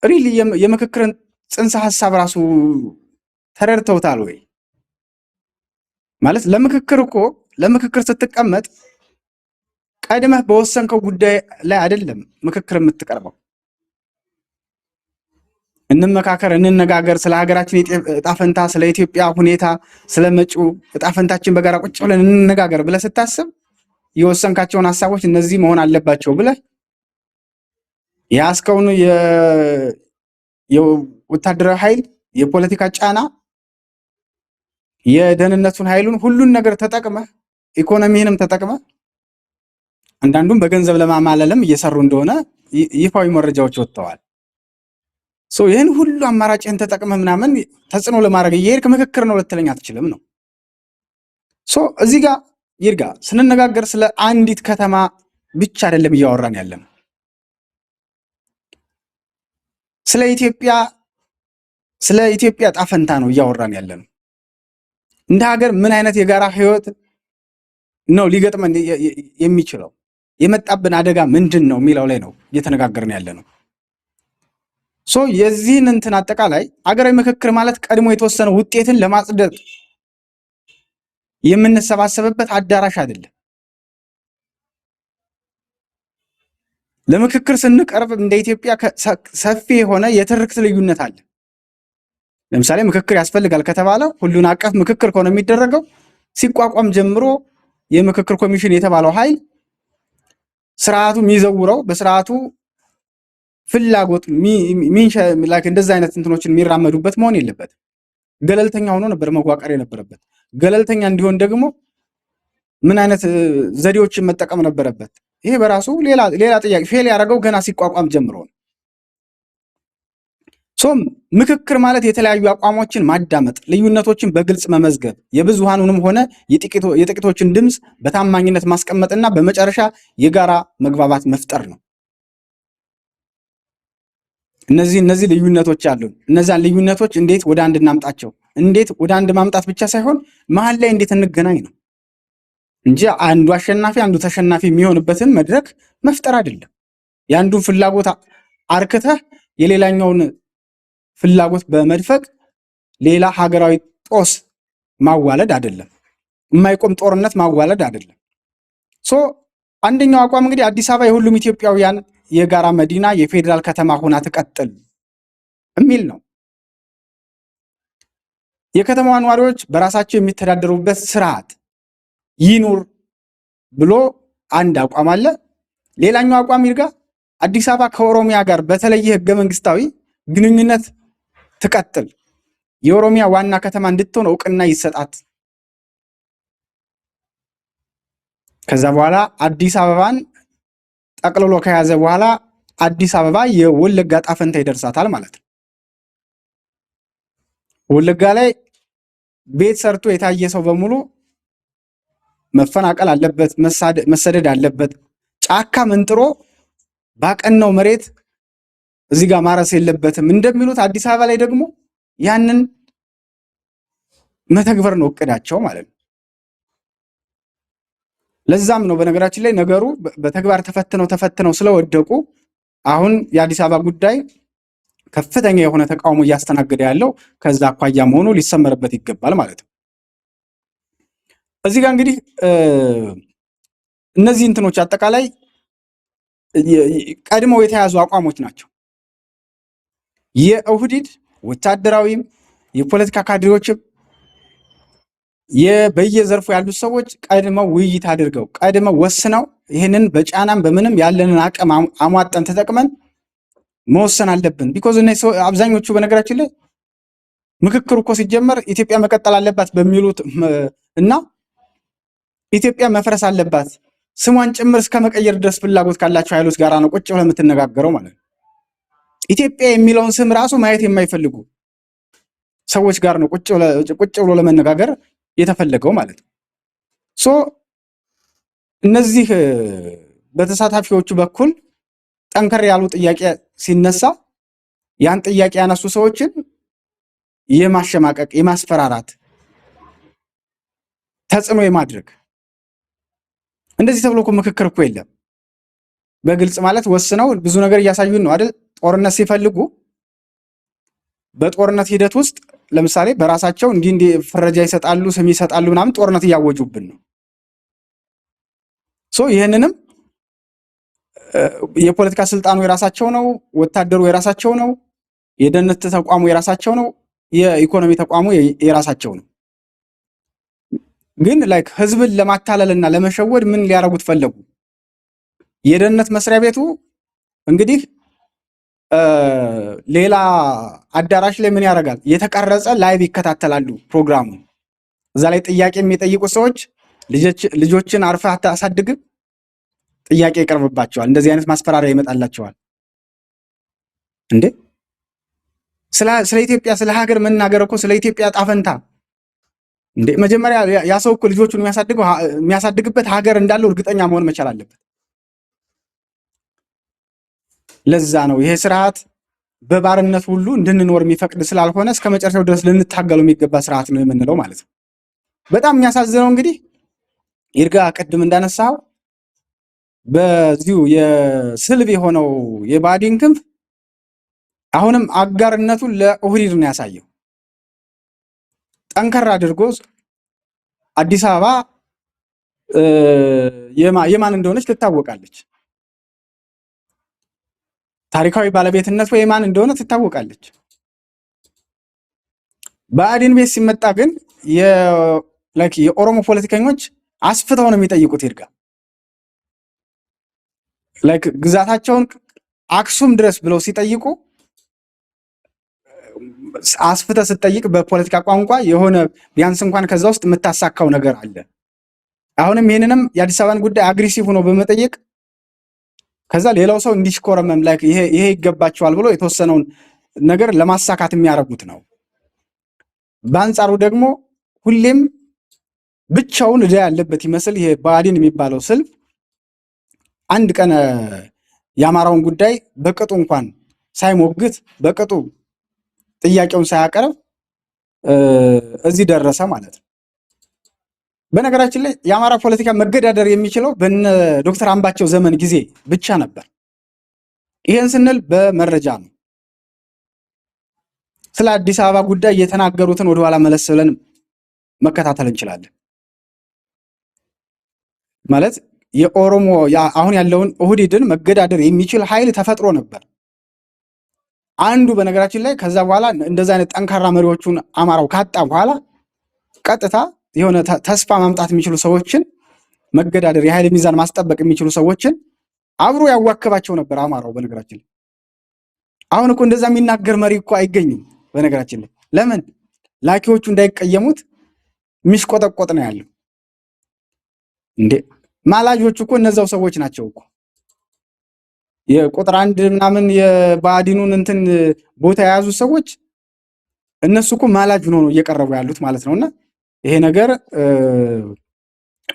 ሪሊ የምክክርን ጽንሰ ሀሳብ ራሱ ተረድተውታል ወይ? ማለት ለምክክር ስትቀመጥ ቀድመህ በወሰንከው ጉዳይ ላይ አይደለም ምክክር የምትቀርበው። እንመካከር፣ እንነጋገር፣ ስለ ሀገራችን ዕጣ ፈንታ፣ ስለ ኢትዮጵያ ሁኔታ፣ ስለ መጪው ዕጣ ፈንታችን በጋራ ቁጭ ብለን እንነጋገር ብለህ ስታስብ የወሰንካቸውን ሀሳቦች እነዚህ መሆን አለባቸው ብለህ የያዝከውን የወታደራዊ ኃይል፣ የፖለቲካ ጫና፣ የደህንነቱን ኃይሉን ሁሉን ነገር ተጠቅመህ ኢኮኖሚህንም ተጠቅመህ አንዳንዱም በገንዘብ ለማማለልም እየሰሩ እንደሆነ ይፋዊ መረጃዎች ወጥተዋል። ይህን ሁሉ አማራጭህን ተጠቅመህ ምናምን ተጽዕኖ ለማድረግ እየሄድክ ምክክር ነው ልትለኝ አትችልም ነው። እዚህ ጋር ይርጋ ስንነጋገር ስለ አንዲት ከተማ ብቻ አይደለም እያወራን ያለን፣ ስለ ኢትዮጵያ ዕጣ ፈንታ ነው እያወራን ያለን። እንደ ሀገር ምን አይነት የጋራ ህይወት ነው ሊገጥመን የሚችለው፣ የመጣብን አደጋ ምንድን ነው የሚለው ላይ ነው እየተነጋገርን ያለ ነው። የዚህን እንትን አጠቃላይ አገራዊ ምክክር ማለት ቀድሞ የተወሰነ ውጤትን ለማጽደቅ የምንሰባሰብበት አዳራሽ አይደለም። ለምክክር ስንቀርብ እንደ ኢትዮጵያ ሰፊ የሆነ የትርክት ልዩነት አለ። ለምሳሌ ምክክር ያስፈልጋል ከተባለ ሁሉን አቀፍ ምክክር ከሆነ የሚደረገው ሲቋቋም ጀምሮ የምክክር ኮሚሽን የተባለው ኃይል ስርዓቱ የሚዘውረው በስርዓቱ ፍላጎት እንደዛ አይነት እንትኖችን የሚራመዱበት መሆን የለበትም። ገለልተኛ ሆኖ ነበር መዋቀር የነበረበት። ገለልተኛ እንዲሆን ደግሞ ምን አይነት ዘዴዎችን መጠቀም ነበረበት? ይሄ በራሱ ሌላ ጥያቄ። ፌል ያደረገው ገና ሲቋቋም ጀምሮ ነው። ምክክር ማለት የተለያዩ አቋሞችን ማዳመጥ፣ ልዩነቶችን በግልጽ መመዝገብ፣ የብዙሃኑንም ሆነ የጥቂቶችን ድምፅ በታማኝነት ማስቀመጥና በመጨረሻ የጋራ መግባባት መፍጠር ነው። እነዚህ ልዩነቶች አሉን። እነዛን ልዩነቶች እንዴት ወደ አንድ እናምጣቸው? እንዴት ወደ አንድ ማምጣት ብቻ ሳይሆን መሀል ላይ እንዴት እንገናኝ ነው እንጂ አንዱ አሸናፊ አንዱ ተሸናፊ የሚሆንበትን መድረክ መፍጠር አይደለም። የአንዱን ፍላጎት አርክተህ የሌላኛውን ፍላጎት በመድፈቅ ሌላ ሀገራዊ ጦስ ማዋለድ አይደለም። የማይቆም ጦርነት ማዋለድ አይደለም። አንደኛው አቋም እንግዲህ አዲስ አበባ የሁሉም ኢትዮጵያውያን የጋራ መዲና የፌዴራል ከተማ ሆና ትቀጥል የሚል ነው። የከተማዋ ነዋሪዎች በራሳቸው የሚተዳደሩበት ስርዓት ይኑር ብሎ አንድ አቋም አለ። ሌላኛው አቋም ይርጋ አዲስ አበባ ከኦሮሚያ ጋር በተለየ ህገ መንግስታዊ ግንኙነት ትቀጥል፣ የኦሮሚያ ዋና ከተማ እንድትሆን እውቅና ይሰጣት። ከዛ በኋላ አዲስ አበባን ጠቅልሎ ከያዘ በኋላ አዲስ አበባ የወለጋ ዕጣ ፈንታ ይደርሳታል ማለት ነው። ወለጋ ላይ ቤት ሰርቶ የታየ ሰው በሙሉ መፈናቀል አለበት፣ መሰደድ አለበት። ጫካ መንጥሮ ባቀናው መሬት እዚህ ጋር ማረስ የለበትም እንደሚሉት አዲስ አበባ ላይ ደግሞ ያንን መተግበር ነው እቅዳቸው ማለት ነው። ለዛም ነው በነገራችን ላይ ነገሩ በተግባር ተፈትነው ስለወደቁ አሁን የአዲስ አበባ ጉዳይ ከፍተኛ የሆነ ተቃውሞ እያስተናገደ ያለው ከዛ አኳያ መሆኑ ሊሰመርበት ይገባል ማለት ነው። እዚህ ጋር እንግዲህ እነዚህ እንትኖች አጠቃላይ ቀድመው የተያዙ አቋሞች ናቸው። የኦህዴድ ወታደራዊም የፖለቲካ ካድሬዎችም በየዘርፉ ያሉት ሰዎች ቀድመው ውይይት አድርገው ቀድመው ወስነው ይህንን በጫናም በምንም ያለንን አቅም አሟጠን ተጠቅመን መወሰን አለብን። ቢኮዝ አብዛኞቹ በነገራችን ላይ ምክክሩ እኮ ሲጀመር ኢትዮጵያ መቀጠል አለባት በሚሉት እና ኢትዮጵያ መፍረስ አለባት ስሟን ጭምር እስከ መቀየር ድረስ ፍላጎት ካላቸው ኃይሎች ጋር ነው ቁጭ ብለህ የምትነጋገረው ማለት ነው። ኢትዮጵያ የሚለውን ስም ራሱ ማየት የማይፈልጉ ሰዎች ጋር ነው ቁጭ ብሎ ለመነጋገር የተፈለገው ማለት ነው። ሶ እነዚህ በተሳታፊዎቹ በኩል ጠንከር ያሉ ጥያቄ ሲነሳ ያን ጥያቄ ያነሱ ሰዎችን የማሸማቀቅ፣ የማስፈራራት፣ ተጽዕኖ የማድረግ እንደዚህ ተብሎ እኮ ምክክር እኮ የለም። በግልጽ ማለት ወስነው ብዙ ነገር እያሳዩን ነው አይደል? ጦርነት ሲፈልጉ በጦርነት ሂደት ውስጥ ለምሳሌ በራሳቸው እንዲህ ፍረጃ ይሰጣሉ፣ ስም ይሰጣሉ፣ ምናምን ጦርነት እያወጁብን ነው። ሶ ይህንንም የፖለቲካ ስልጣኑ የራሳቸው ነው፣ ወታደሩ የራሳቸው ነው፣ የደህንነት ተቋሙ የራሳቸው ነው፣ የኢኮኖሚ ተቋሙ የራሳቸው ነው። ግን ላይክ ህዝብን ለማታለልና ለመሸወድ ምን ሊያረጉት ፈለጉ? የደህንነት መስሪያ ቤቱ እንግዲህ ሌላ አዳራሽ ላይ ምን ያደርጋል? የተቀረጸ ላይቭ ይከታተላሉ ፕሮግራሙ። እዛ ላይ ጥያቄ የሚጠይቁ ሰዎች ልጆችን አርፈህ አታሳድግም ጥያቄ ይቀርብባቸዋል። እንደዚህ አይነት ማስፈራሪያ ይመጣላቸዋል። እንዴ ስለ ኢትዮጵያ ስለ ሀገር መናገር እኮ ስለ ኢትዮጵያ ጣፈንታ እንዴ መጀመሪያ ያ ሰው እኮ ልጆቹን የሚያሳድግበት ሀገር እንዳለው እርግጠኛ መሆን መቻል አለበት። ለዛ ነው ይሄ ስርዓት በባርነት ሁሉ እንድንኖር የሚፈቅድ ስላልሆነ እስከ መጨረሻው ድረስ ልንታገለው የሚገባ ስርዓት ነው የምንለው ማለት ነው። በጣም የሚያሳዝነው እንግዲህ ይርጋ ቅድም እንዳነሳው በዚሁ የስልብ የሆነው የባዲን ክንፍ አሁንም አጋርነቱን ለኦህዴድ ነው ያሳየው። ጠንከር አድርጎ አዲስ አበባ የማን እንደሆነች ትታወቃለች። ታሪካዊ ባለቤትነቱ የማን እንደሆነ ትታወቃለች። ብአዴን ቤት ሲመጣ ግን የኦሮሞ ፖለቲከኞች አስፍተው ነው የሚጠይቁት። ይርጋ ግዛታቸውን አክሱም ድረስ ብለው ሲጠይቁ አስፍተ ስትጠይቅ በፖለቲካ ቋንቋ የሆነ ቢያንስ እንኳን ከዛ ውስጥ የምታሳካው ነገር አለ። አሁንም ይህንንም የአዲስ አበባን ጉዳይ አግሬሲቭ ሆኖ በመጠየቅ ከዛ ሌላው ሰው እንዲሽኮረመም ይሄ ይገባቸዋል ብሎ የተወሰነውን ነገር ለማሳካት የሚያደርጉት ነው። በአንጻሩ ደግሞ ሁሌም ብቻውን ዕዳ ያለበት ይመስል ይሄ ብአዴን የሚባለው ስልፍ አንድ ቀን የአማራውን ጉዳይ በቅጡ እንኳን ሳይሞግት በቅጡ ጥያቄውን ሳያቀርብ እዚህ ደረሰ ማለት ነው። በነገራችን ላይ የአማራ ፖለቲካ መገዳደር የሚችለው በነ ዶክተር አምባቸው ዘመን ጊዜ ብቻ ነበር። ይሄን ስንል በመረጃ ነው። ስለ አዲስ አበባ ጉዳይ የተናገሩትን ወደኋላ መለስ ብለን መከታተል እንችላለን። ማለት የኦሮሞ አሁን ያለውን ኦህዴድን መገዳደር የሚችል ኃይል ተፈጥሮ ነበር። አንዱ በነገራችን ላይ ከዛ በኋላ እንደዛ አይነት ጠንካራ መሪዎቹን አማራው ካጣ በኋላ ቀጥታ የሆነ ተስፋ ማምጣት የሚችሉ ሰዎችን መገዳደር፣ የኃይል ሚዛን ማስጠበቅ የሚችሉ ሰዎችን አብሮ ያዋከባቸው ነበር አማራው። በነገራችን ላይ አሁን እኮ እንደዛ የሚናገር መሪ እኮ አይገኝም። በነገራችን ላይ ለምን ላኪዎቹ እንዳይቀየሙት የሚሽቆጠቆጥ ነው ያለው። እንዴ ማላጆቹ እኮ እነዛው ሰዎች ናቸው እኮ የቁጥር አንድ ምናምን የብአዴኑን እንትን ቦታ የያዙ ሰዎች እነሱ እኮ ማላጅ ሆኖ ነው እየቀረቡ ያሉት ማለት ነውና ይሄ ነገር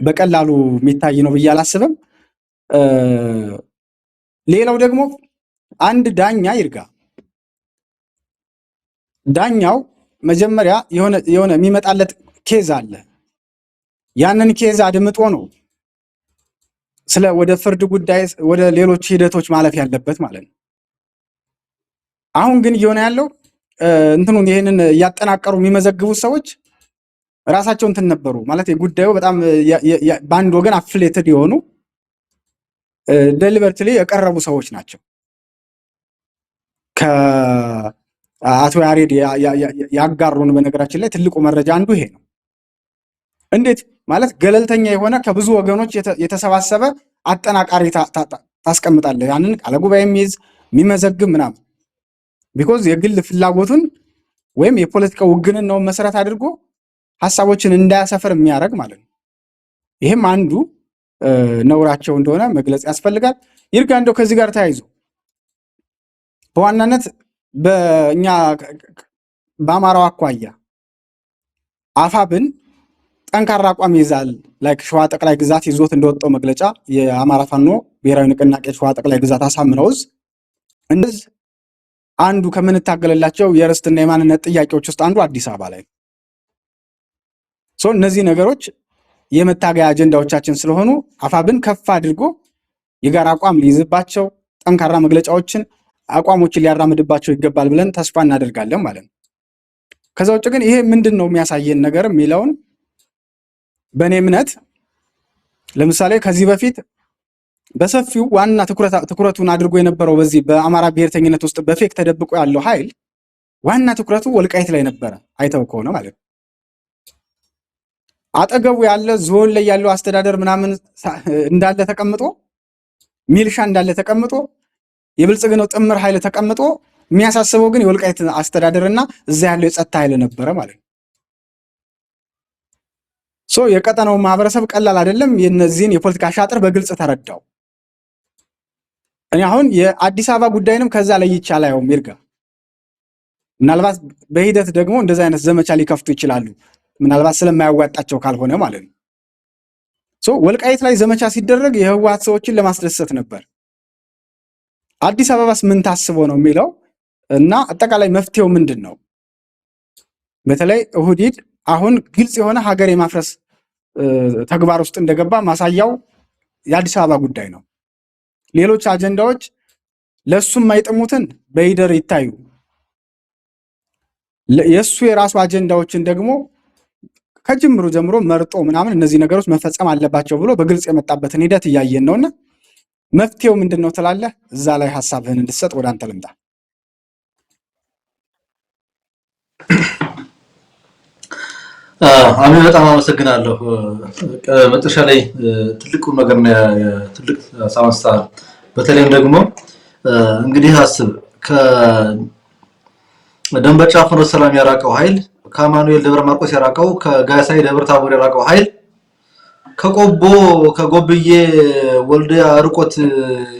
በቀላሉ የሚታይ ነው ብዬ አላስብም። ሌላው ደግሞ አንድ ዳኛ ይርጋ ዳኛው መጀመሪያ የሆነ የሚመጣለት ኬዝ አለ። ያንን ኬዝ አድምጦ ነው ወደ ፍርድ ጉዳይ ወደ ሌሎች ሂደቶች ማለፍ ያለበት ማለት ነው። አሁን ግን እየሆነ ያለው እንትኑን ይሄንን እያጠናቀሩ የሚመዘግቡት ሰዎች ራሳቸው እንትን ነበሩ ማለት የጉዳዩ በጣም በአንድ ወገን አፍሌትድ የሆኑ ዴሊበርትሊ የቀረቡ ሰዎች ናቸው። ከአቶ ያሬድ ያጋሩን በነገራችን ላይ ትልቁ መረጃ አንዱ ይሄ ነው። እንዴት ማለት ገለልተኛ የሆነ ከብዙ ወገኖች የተሰባሰበ አጠናቃሪ ታስቀምጣለህ? ያንን ቃለ ጉባኤ የሚመዘግብ ምናምን ቢኮዝ የግል ፍላጎቱን ወይም የፖለቲካ ውግንናውን መሰረት አድርጎ ሀሳቦችን እንዳያሰፍር የሚያደርግ ማለት ነው። ይህም አንዱ ነውራቸው እንደሆነ መግለጽ ያስፈልጋል። ይርጋ እንደው ከዚህ ጋር ተያይዞ በዋናነት በእኛ በአማራው አኳያ አፋብን ጠንካራ አቋም ይዛል። ላይክ ሸዋ ጠቅላይ ግዛት ይዞት እንደወጣው መግለጫ የአማራ ፋኖ ብሔራዊ ንቅናቄ ሸዋ ጠቅላይ ግዛት አሳምነውዝ እንደዚህ አንዱ ከምንታገለላቸው የርስትና የማንነት ጥያቄዎች ውስጥ አንዱ አዲስ አበባ ላይ እነዚህ ነገሮች የመታገያ አጀንዳዎቻችን ስለሆኑ አፋብን ከፍ አድርጎ የጋራ አቋም ሊይዝባቸው ጠንካራ መግለጫዎችን አቋሞችን ሊያራምድባቸው ይገባል ብለን ተስፋ እናደርጋለን ማለት ነው። ከዛ ውጭ ግን ይሄ ምንድነው የሚያሳየን ነገር የሚለውን በእኔ እምነት ለምሳሌ ከዚህ በፊት በሰፊው ዋና ትኩረቱን አድርጎ የነበረው በዚህ በአማራ ብሔርተኝነት ውስጥ በፌክ ተደብቆ ያለው ኃይል ዋና ትኩረቱ ወልቃይት ላይ ነበረ። አይተው ከሆነ ማለት ነው አጠገቡ ያለ ዞን ላይ ያለው አስተዳደር ምናምን እንዳለ ተቀምጦ ሚልሻ እንዳለ ተቀምጦ የብልጽግናው ጥምር ኃይል ተቀምጦ የሚያሳስበው ግን የወልቃይት አስተዳደርና እዛ ያለው የጸጥታ ኃይል ነበረ ማለት ነው። የቀጠናው ማህበረሰብ ቀላል አይደለም። የነዚህን የፖለቲካ ሻጥር በግልጽ ተረዳው። እኔ አሁን የአዲስ አበባ ጉዳይንም ከዛ ላይ ይቻላል ይርጋ ምናልባት በሂደት ደግሞ እንደዛ አይነት ዘመቻ ሊከፍቱ ይችላሉ። ምናልባት ስለማያዋጣቸው ካልሆነ ማለት ነው። ወልቃይት ላይ ዘመቻ ሲደረግ የህወሓት ሰዎችን ለማስደሰት ነበር። አዲስ አበባስ ምን ታስቦ ነው የሚለው እና አጠቃላይ መፍትሄው ምንድን ነው? በተለይ ኦህዴድ አሁን ግልጽ የሆነ ሀገር የማፍረስ ተግባር ውስጥ እንደገባ ማሳያው የአዲስ አበባ ጉዳይ ነው። ሌሎች አጀንዳዎች ለሱም የማይጥሙትን በይደር ይታዩ፣ የሱ የራሱ አጀንዳዎችን ደግሞ ከጅምሩ ጀምሮ መርጦ ምናምን እነዚህ ነገሮች መፈጸም አለባቸው ብሎ በግልጽ የመጣበትን ሂደት እያየን ነውና መፍትሄው ምንድነው ትላለህ? እዛ ላይ ሐሳብህን እንድትሰጥ ወደ አንተ ልምጣ። አሜን፣ በጣም አመሰግናለሁ። መጨረሻ ላይ ትልቁ ነገር ነው ትልቅ ሳውንስታ በተለይም ደግሞ እንግዲህ አስብ ከደንበጫ ፍኖተ ሰላም ያራቀው ኃይል ከአማኑኤል ደብረ ማርቆስ ያራቀው ከጋሳይ ደብረ ታቦር ያራቀው ኃይል ከቆቦ ከጎብዬ ወልዲያ ርቆት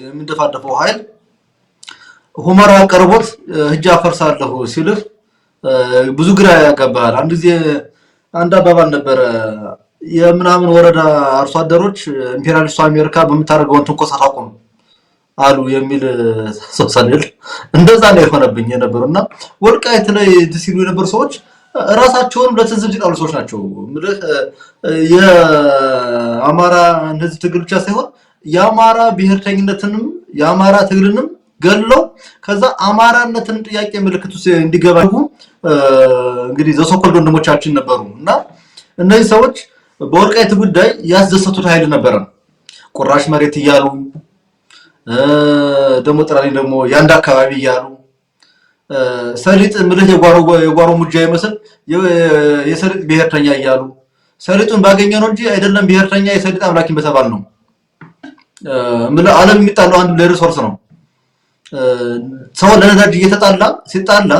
የሚደፋደፈው ኃይል ሁመራ ቀርቦት ህጃ ፈርሳለሁ ሲልህ ብዙ ግራ ያጋባል። አንድ ጊዜ አንድ አባባል ነበር የምናምን ወረዳ አርሶ አደሮች ኢምፔሪያሊስቱ አሜሪካ በመታረገው ትንኮሳ ታቆም አሉ የሚል ሶሳሌል እንደዛ ነው የሆነብኝ የነበርና ወልቃይት ላይ ሲሉ የነበሩ ሰዎች ራሳቸውን ለትዝብት ይጣሉ ሰዎች ናቸው። ምልህ የአማራ እንደዚህ ትግል ብቻ ሳይሆን የአማራ ብሔርተኝነትንም የአማራ ትግልንም ገለው ከዛ አማራነትን ጥያቄ ምልክት ውስጥ እንዲገባሉ እንግዲህ ዘሶኮል ወንድሞቻችን ነበሩና እነዚህ ሰዎች በወልቃይት ጉዳይ ያስደሰቱት ኃይል ነበር። ቁራሽ መሬት ይያሉ ደሞ ጥራኔ ደግሞ ያንድ አካባቢ ይያሉ ሰሊጥ ምልህ የጓሮ ሙጃ ይመስል የሰሊጥ ብሔርተኛ ይያሉ ሰሊጡን ባገኘው ነው እንጂ አይደለም ብሔርተኛ የሰሊጥ አምላኪን በተባል ነው። ምልህ ዓለም የሚጣለው አንዱ ለሪሶርስ ነው። ሰው ለነዳጅ እየተጣላ ሲጣላ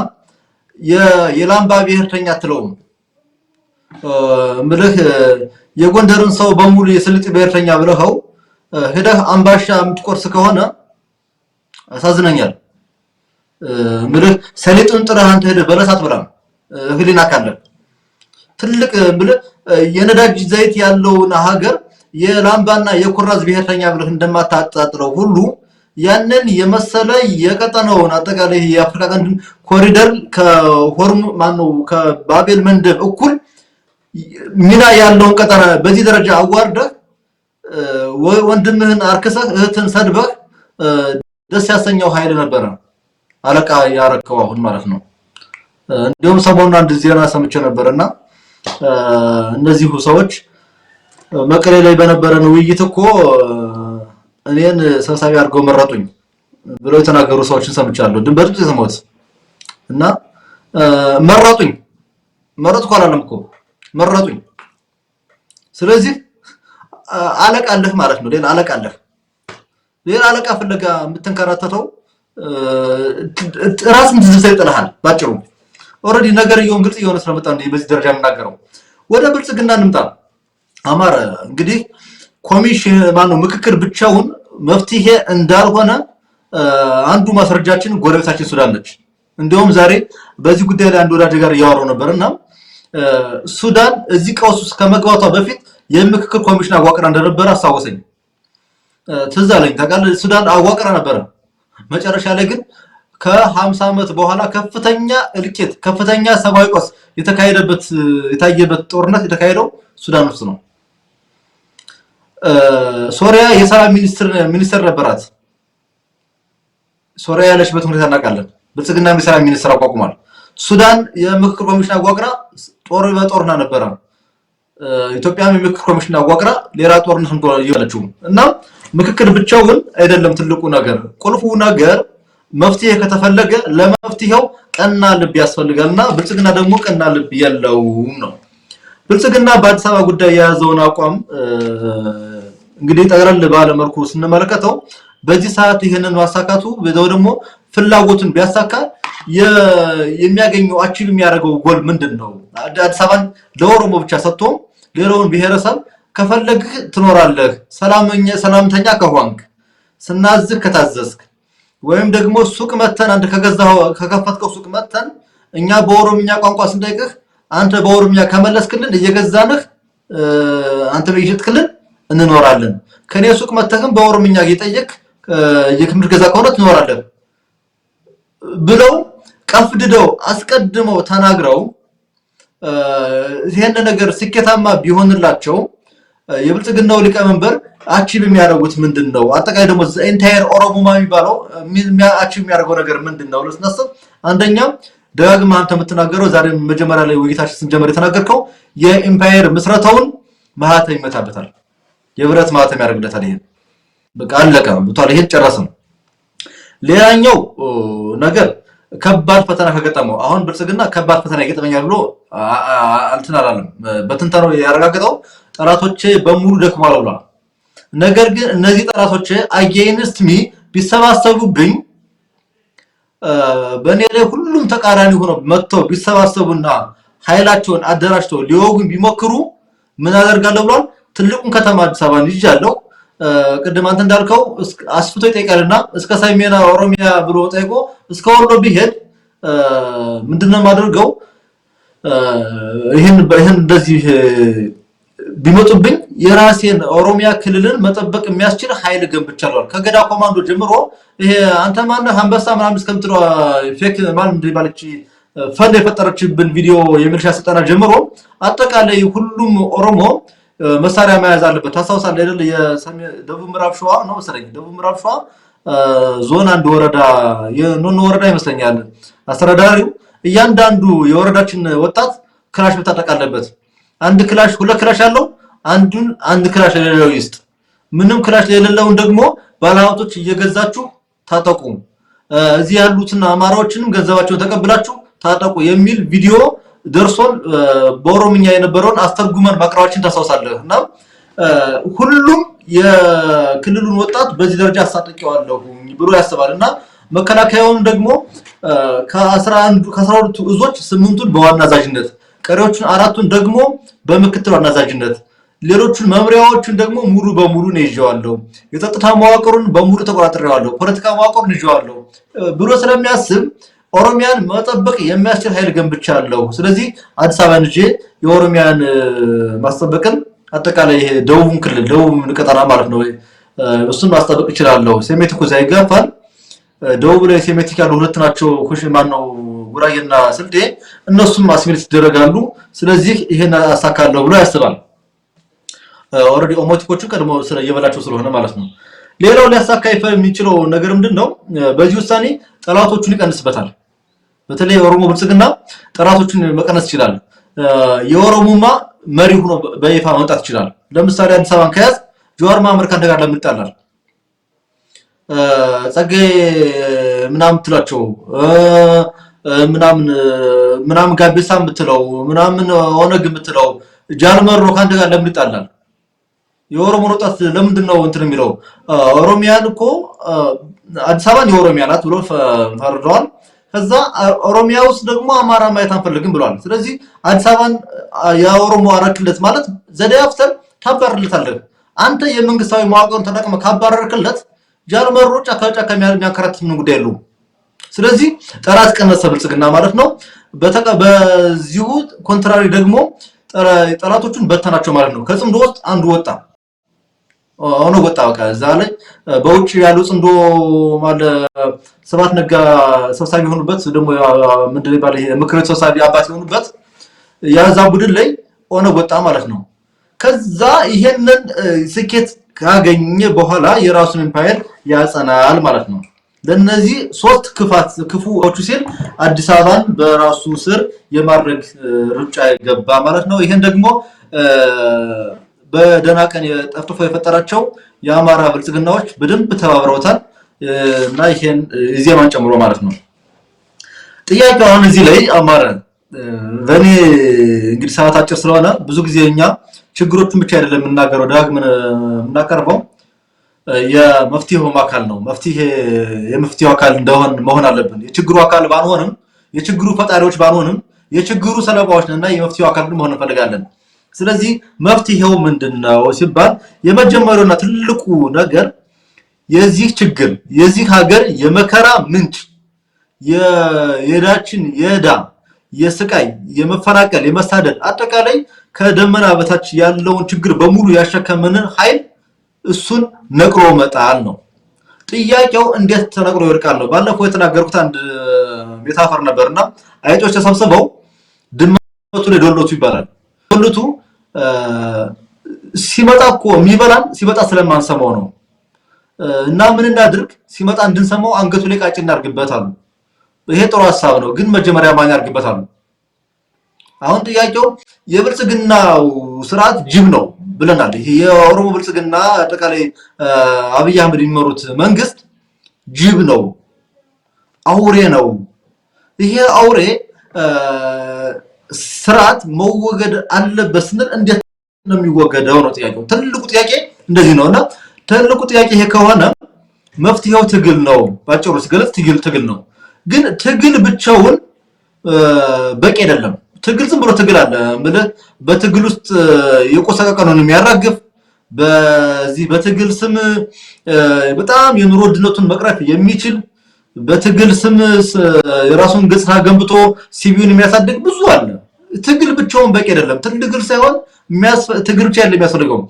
የላምባ ብሔርተኛ አትለውም። ምልህ የጎንደርን ሰው በሙሉ የሰሊጥ ብሔርተኛ ብለኸው ሄደህ አምባሻ የምትቆርስ ከሆነ አሳዝነኛል። ምልህ ሰሊጡን ጥረህ አንተ ሄደህ በለስ አትበላም። ህሊና ካለ ትልቅ ምልህ የነዳጅ ዘይት ያለውን ሀገር የላምባና የኩራዝ ብሔርተኛ ብለህ እንደማታጣጥለው ሁሉ ያንን የመሰለ የቀጠናውን አጠቃላይ የአፍሪካ ቀንድ ኮሪደር ከሆርሙ ማነው ከባቤል መንደብ እኩል ሚና ያለውን ቀጠና በዚህ ደረጃ አዋርደህ ወንድምህን አርክሰህ እህትን ሰድበህ ደስ ያሰኘው ኃይል ነበረ አለቃ ያረከው አሁን ማለት ነው። እንደውም ሰሞኑን አንድ ዜና ሰምቼ ነበርና እነዚሁ ሰዎች መቀሌ ላይ በነበረን ውይይት እኮ እኔን ሰብሳቢ አድርገው መረጡኝ ብለው የተናገሩ ሰዎችን ሰምቻለሁ። ድንበርቱ የሰማሁት እና መረጥኩ አላለም እኮ መረጡኝ። ስለዚህ አለቃ አለህ ማለት ነው። ሌላ አለቃ ፍለጋ የምትንከራተተው ራስን ትዝሰይ ጥለሃል። ባጭሩ ኦሬዲ ነገርየውን ግልጽ እየሆነ ስለመጣ ነው በዚህ ደረጃ የምናገረው። ወደ ብልጽግና እንምጣ። አማራ እንግዲህ ኮሚሽን ማነው ምክክር ብቻውን መፍትሄ እንዳልሆነ አንዱ ማስረጃችን ጎረቤታችን ሱዳን ነች። እንደውም ዛሬ በዚህ ጉዳይ ላይ አንድ ወዳጅ ጋር እያወራው ነበርና ሱዳን እዚህ ቀውስ ውስጥ ከመግባቷ በፊት የምክክር ኮሚሽን አዋቅራ እንደነበረ አስታወሰኝ። ትዝ አለኝ። ታውቃለህ ሱዳን አዋቅራ ነበረ። መጨረሻ ላይ ግን ከ50 ዓመት በኋላ ከፍተኛ እልቂት፣ ከፍተኛ ሰብአዊ ቀውስ የታየበት ጦርነት የተካሄደው ሱዳን ውስጥ ነው። ሶሪያ የሰላም ሚኒስትር ነበራት። ሶሪያ ያለችበት ሁኔታ እናውቃለን። ብልጽግና የሰላም ሚኒስትር አቋቁሟል። ሱዳን የምክክር ኮሚሽን አዋቅራ በጦርና ነበረ። ኢትዮጵያም የምክክር ኮሚሽን አዋቅራ ሌላ ጦርነት እንደሆነችው እና ምክክር ብቻውን አይደለም ትልቁ ነገር። ቁልፉ ነገር መፍትሄ ከተፈለገ ለመፍትሄው ቀና ልብ ያስፈልጋልና ብልጽግና ደግሞ ቀና ልብ የለውም ነው። ብልጽግና በአዲስ አበባ ጉዳይ የያዘውን አቋም እንግዲህ ጠቅለል ባለ መልኩ ስንመለከተው በዚህ ሰዓት ይሄንን ማሳካቱ በዛው ደግሞ ፍላጎቱን ቢያሳካ የሚያገኘው አቺቭ የሚያደርገው ጎል ምንድነው? አዲስ አበባን ለኦሮሞ ብቻ ሰጥቶ ሌላውን ብሔረሰብ ከፈለግህ ትኖራለህ፣ ሰላምተኛ ከሆንክ፣ ስናዝህ ከታዘዝክ፣ ወይም ደግሞ ሱቅ መተን አንተ ከከፈትከው ሱቅ መተን እኛ በኦሮምኛ ቋንቋ ስንጠይቅህ አንተ በኦሮምኛ ከመለስክልን እየገዛንህ አንተ በይሽጥክልን እንኖራለን። ከኔ ሱቅ መተህም በኦሮምኛ እየጠየቅ የምትገዛ ከሆነ ትኖራለህ ብለው ቀፍድደው አስቀድመው ተናግረው ይሄን ነገር ስኬታማ ቢሆንላቸው የብልጽግናው ሊቀመንበር አቺቭ የሚያደርጉት ምንድነው? አጠቃላይ ደግሞ ኢንታየር ኦሮሞማ የሚባለው አቺቭ የሚያደርገው ነገር ምንድነው? ለስነስብ አንደኛ ደጋግማ አንተ የምትናገረው ዛሬ መጀመሪያ ላይ ውይይታችን ስንጀምር የተናገርከው የኢምፓየር ምስረታውን ማህተም ይመታበታል። የብረት ማህተም ያደርግለታል። ይሄን በቃ አለቀ ብቷል። ይሄን ጨረስን። ሌላኛው ነገር ከባድ ፈተና ከገጠመው አሁን ብልጽግና ከባድ ፈተና ይገጥመኛል ብሎ አልተናለም። በትንተናው ያረጋግጠው ጠላቶቼ በሙሉ ደክሟል ብሏል። ነገር ግን እነዚህ ጠላቶቼ አጌንስት ሚ ቢሰባሰቡብኝ በእኔ ላይ ሁሉም ተቃራኒ ሆነው መጥተው ቢሰባሰቡና ኃይላቸውን አደራጅተው ሊወጉኝ ቢሞክሩ ምን አደርጋለሁ ብሏል። ትልቁን ከተማ አዲስ አበባን ይዣለሁ። ቅድም አንተ እንዳልከው አስፍቶ ይጠይቃልና እስከ ሰሜን ኦሮሚያ ብሎ ጠይቆ እስከ ወሎ ቢሄድ ምንድነው ማድረገው? ይሄን እንደዚህ ቢመጡብኝ የራሴን ኦሮሚያ ክልልን መጠበቅ የሚያስችል ኃይል ገንብቻለሁ። ከገዳ ኮማንዶ ጀምሮ ይሄ አንተ ማነህ አንበሳ ምናምን እስከምትለው ፌክ ማን እንደባለች ፈንድ የፈጠረችብን ቪዲዮ የሚልሻ ስልጠና ጀምሮ አጠቃላይ ሁሉም ኦሮሞ መሳሪያ መያዝ አለበት። ታሳውሳለህ አይደል? የደቡብ ምዕራብ ሸዋ ነው መሰለኝ። ደቡብ ምዕራብ ሸዋ ዞን አንድ ወረዳ የኖኖ ወረዳ ይመስለኛል። አስተዳዳሪው እያንዳንዱ የወረዳችን ወጣት ክላሽ መታጠቅ አለበት። አንድ ክላሽ ሁለት ክላሽ ያለው አንድ ክላሽ ለሌለው ይስጥ። ምንም ክላሽ የሌለውን ደግሞ ባለሀብቶች እየገዛችሁ ታጠቁ፣ እዚህ ያሉትን አማራዎችንም ገንዘባቸውን ተቀብላችሁ ታጠቁ የሚል ቪዲዮ ደርሶን በኦሮምኛ የነበረውን አስተርጉመን ማቅረባችን ታሳውሳለህ። እና ሁሉም የክልሉን ወጣት በዚህ ደረጃ አሳጥቄዋለሁ ብሎ ያስባልና መከላከያውን ደግሞ ከ12 እዞች 8ቱን በዋና አዛዥነት ቀሪዎቹን 4ቱን ደግሞ በምክትል ዋና አዛዥነት ሌሎቹን መምሪያዎቹን ደግሞ ሙሉ በሙሉ ነው ይዤዋለሁ። የጸጥታ መዋቅሩን በሙሉ ተቆጣጥሬዋለሁ። ፖለቲካ መዋቅሩን ይዤዋለሁ ብሎ ስለሚያስብ ኦሮሚያን መጠበቅ የሚያስችል ኃይል ገንብቻለሁ። ስለዚህ አዲስ አበባን እንጂ የኦሮሚያን ማስጠበቅን አጠቃላይ ይሄ ደቡብን ክልል ደቡብን ቀጠና ማለት ነው እሱን ማስጠበቅ ይችላልው። ሴሜቲኩ ዘይጋፋል። ደቡብ ላይ ሴሜቲክ ያሉ ሁለት ናቸው። ኩሽ ማነው ጉራጌና ስልጤ እነሱም አሲሚሌት ይደረጋሉ። ስለዚህ ይሄን አሳካለሁ ብሎ ያስባል። ኦሬዲ ኦሞቲኮቹ ቀድሞ ስለየበላቸው ስለሆነ ማለት ነው። ሌላው ሊያሳካ የሚችለው ነገር ምንድነው? በዚህ ውሳኔ ጠላቶቹን ይቀንስበታል። በተለይ ኦሮሞ ብልጽግና ጠላቶቹን መቀነስ ይችላል። የኦሮሞማ መሪ ሆኖ በይፋ መምጣት ይችላል። ለምሳሌ አዲስ አበባን ከያዝ ጆዋር መሐመድ ካንተ ጋር ለምን ይጣላል? ጸጌ ምናምን ትላቸው ምናምን ጋቢሳ የምትለው ምናምን ኦነግ የምትለው ጃልመሮ ካንተ ጋር ለምን ይጣላል? የኦሮሞ ወጣት ለምንድን ነው እንትን የሚለው? ኦሮሚያን እኮ አዲስ አበባን የኦሮሚያ ናት ብሎ ፈርደዋል። ከዛ ኦሮሚያ ውስጥ ደግሞ አማራ ማየት አንፈልግም ብለዋል። ስለዚህ አዲስ አበባን የኦሮሞ አረክለት ማለት ዘዳያፍተር ታባርልታለህ። አንተ የመንግስታዊ መዋቅሩን ተጠቅመህ ካባረርክለት ጃልመሮ ጫካ የሚያከራትት ምን ጉዳይ የለውም። ስለዚህ ጠላት ቀነሰ ብልጽግና ማለት ነው። በዚሁ ኮንትራሪ ደግሞ ጠላቶቹን በተናቸው ማለት ነው። ከጽምዶ ውስጥ አንዱ ወጣ ሆኖ ወጣ። በቃ እዛ ላይ በውጭ ያሉ ጽምዶ ማለት ሰባት ነጋ ሰብሳቢ ሆኑበት ደግሞ ምንድነው ይባል ይሄ ምክር ቤት ሰብሳቢ አባት ሆኑበት ያዛ ቡድን ላይ ሆኖ ወጣ ማለት ነው። ከዛ ይሄንን ስኬት ካገኘ በኋላ የራሱን ኤምፓየር ያጸናል ማለት ነው። ለነዚህ ሶስት ክፉዎቹ ሲል አዲስ አበባን በራሱ ስር የማድረግ ሩጫ ገባ ማለት ነው። ይሄን ደግሞ በደና ቀን የጠፍጥፎ የፈጠራቸው የአማራ ብልጽግናዎች በደንብ ተባብረውታል እና ይሄን ዜማን ጨምሮ ማለት ነው። ጥያቄው አሁን እዚህ ላይ አማራ ለኔ እንግዲህ ሰዓት አጭር ስለሆነ ብዙ ጊዜኛ ችግሮቹን ብቻ አይደለም የምናገረው ዳግመን የምናቀርበው የመፍትሄው አካል ነው። የመፍትሄው አካል እንደሆን መሆን አለብን። የችግሩ አካል ባንሆንም የችግሩ ፈጣሪዎች ባንሆንም የችግሩ ሰለባዎች ነንና የመፍትሄው አካል መሆን እንፈልጋለን። ስለዚህ መፍትሄው ምንድነው ሲባል የመጀመሪያውና ትልቁ ነገር የዚህ ችግር የዚህ ሀገር የመከራ ምንጭ የዳችን የዳ የስቃይ የመፈናቀል የመሳደድ አጠቃላይ ከደመና በታች ያለውን ችግር በሙሉ ያሸከመንን ኃይል እሱን ነቅሮ መጣል ነው። ጥያቄው እንዴት ተነቅሮ ይወድቃል ነው። ባለፈው የተናገርኩት አንድ ሜታፈር ነበርና አይጦች ተሰብስበው ድመቱ ላይ ዶሎቱ ይባላል። ዶሎቱ ሲመጣ እኮ የሚበላን ሲመጣ ስለማንሰማው ነው እና ምን እናድርግ ሲመጣ እንድንሰማው አንገቱ ላይ ቃጭ እናርግበታል። ይሄ ጥሩ ሐሳብ ነው፣ ግን መጀመሪያ ማን ያርግበታል? አሁን ጥያቄው የብልጽግናው ስርዓት ጅብ ነው ብለናል። ይሄ የኦሮሞ ብልጽግና አጠቃላይ አብይ አህመድ የሚመሩት መንግስት ጅብ ነው፣ አውሬ ነው። ይሄ አውሬ ስርዓት መወገድ አለበት ስንል እንዴት ነው የሚወገደው ነው ጥያቄው። ትልቁ ጥያቄ እንደዚህ ነውና ትልቁ ጥያቄ ይሄ ከሆነ መፍትሄው ትግል ነው። ባጭሩ ሲገለጽ ትግል ነው። ግን ትግል ብቻውን በቂ አይደለም። ትግል ዝም ብሎ ትግል አለ ማለት በትግል ውስጥ የቆሰቀቀኑን የሚያራግፍ በዚህ በትግል ስም በጣም የኑሮ ውድነቱን መቅረፍ የሚችል በትግል ስም የራሱን ገጽታ ገንብቶ ሲቪውን የሚያሳድግ ብዙ አለ። ትግል ብቻውን በቂ አይደለም። ትግል ሳይሆን ትግል ብቻ አይደለም የሚያስፈልገው።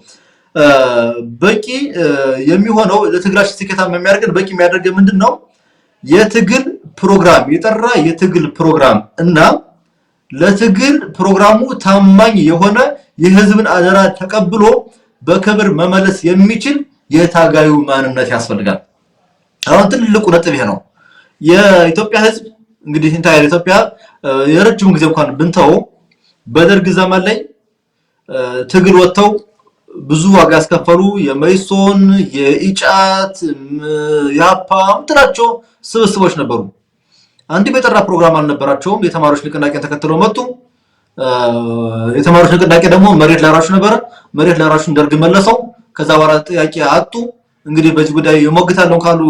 በቂ የሚሆነው ለትግላችን ስኬታማ የሚያደርገን በቂ የሚያደርገን ምንድነው? የትግል ፕሮግራም የጠራ የትግል ፕሮግራም እና ለትግል ፕሮግራሙ ታማኝ የሆነ የህዝብን አደራ ተቀብሎ በክብር መመለስ የሚችል የታጋዩ ማንነት ያስፈልጋል። አሁን ትልቁ ነጥብ ይሄ ነው። የኢትዮጵያ ህዝብ እንግዲህ እንታየው ኢትዮጵያ የረጅም ጊዜ እንኳን ብንተው በደርግ ዘመን ላይ ትግል ወጥተው ብዙ ዋጋ ያስከፈሉ የመይሶን የኢጫት ያፓም ትላቸው ስብስቦች ነበሩ። አንድ በጠራ ፕሮግራም አልነበራቸውም። የተማሪዎች ንቅናቄን ተከትለው መጡ። የተማሪዎች ንቅናቄ ደግሞ መሬት ላራሹ ነበር። መሬት ላራሹን ደርግ መለሰው። ከዛ በኋላ ጥያቄ አጡ። እንግዲህ በዚህ ጉዳይ የሞግታለው ካሉ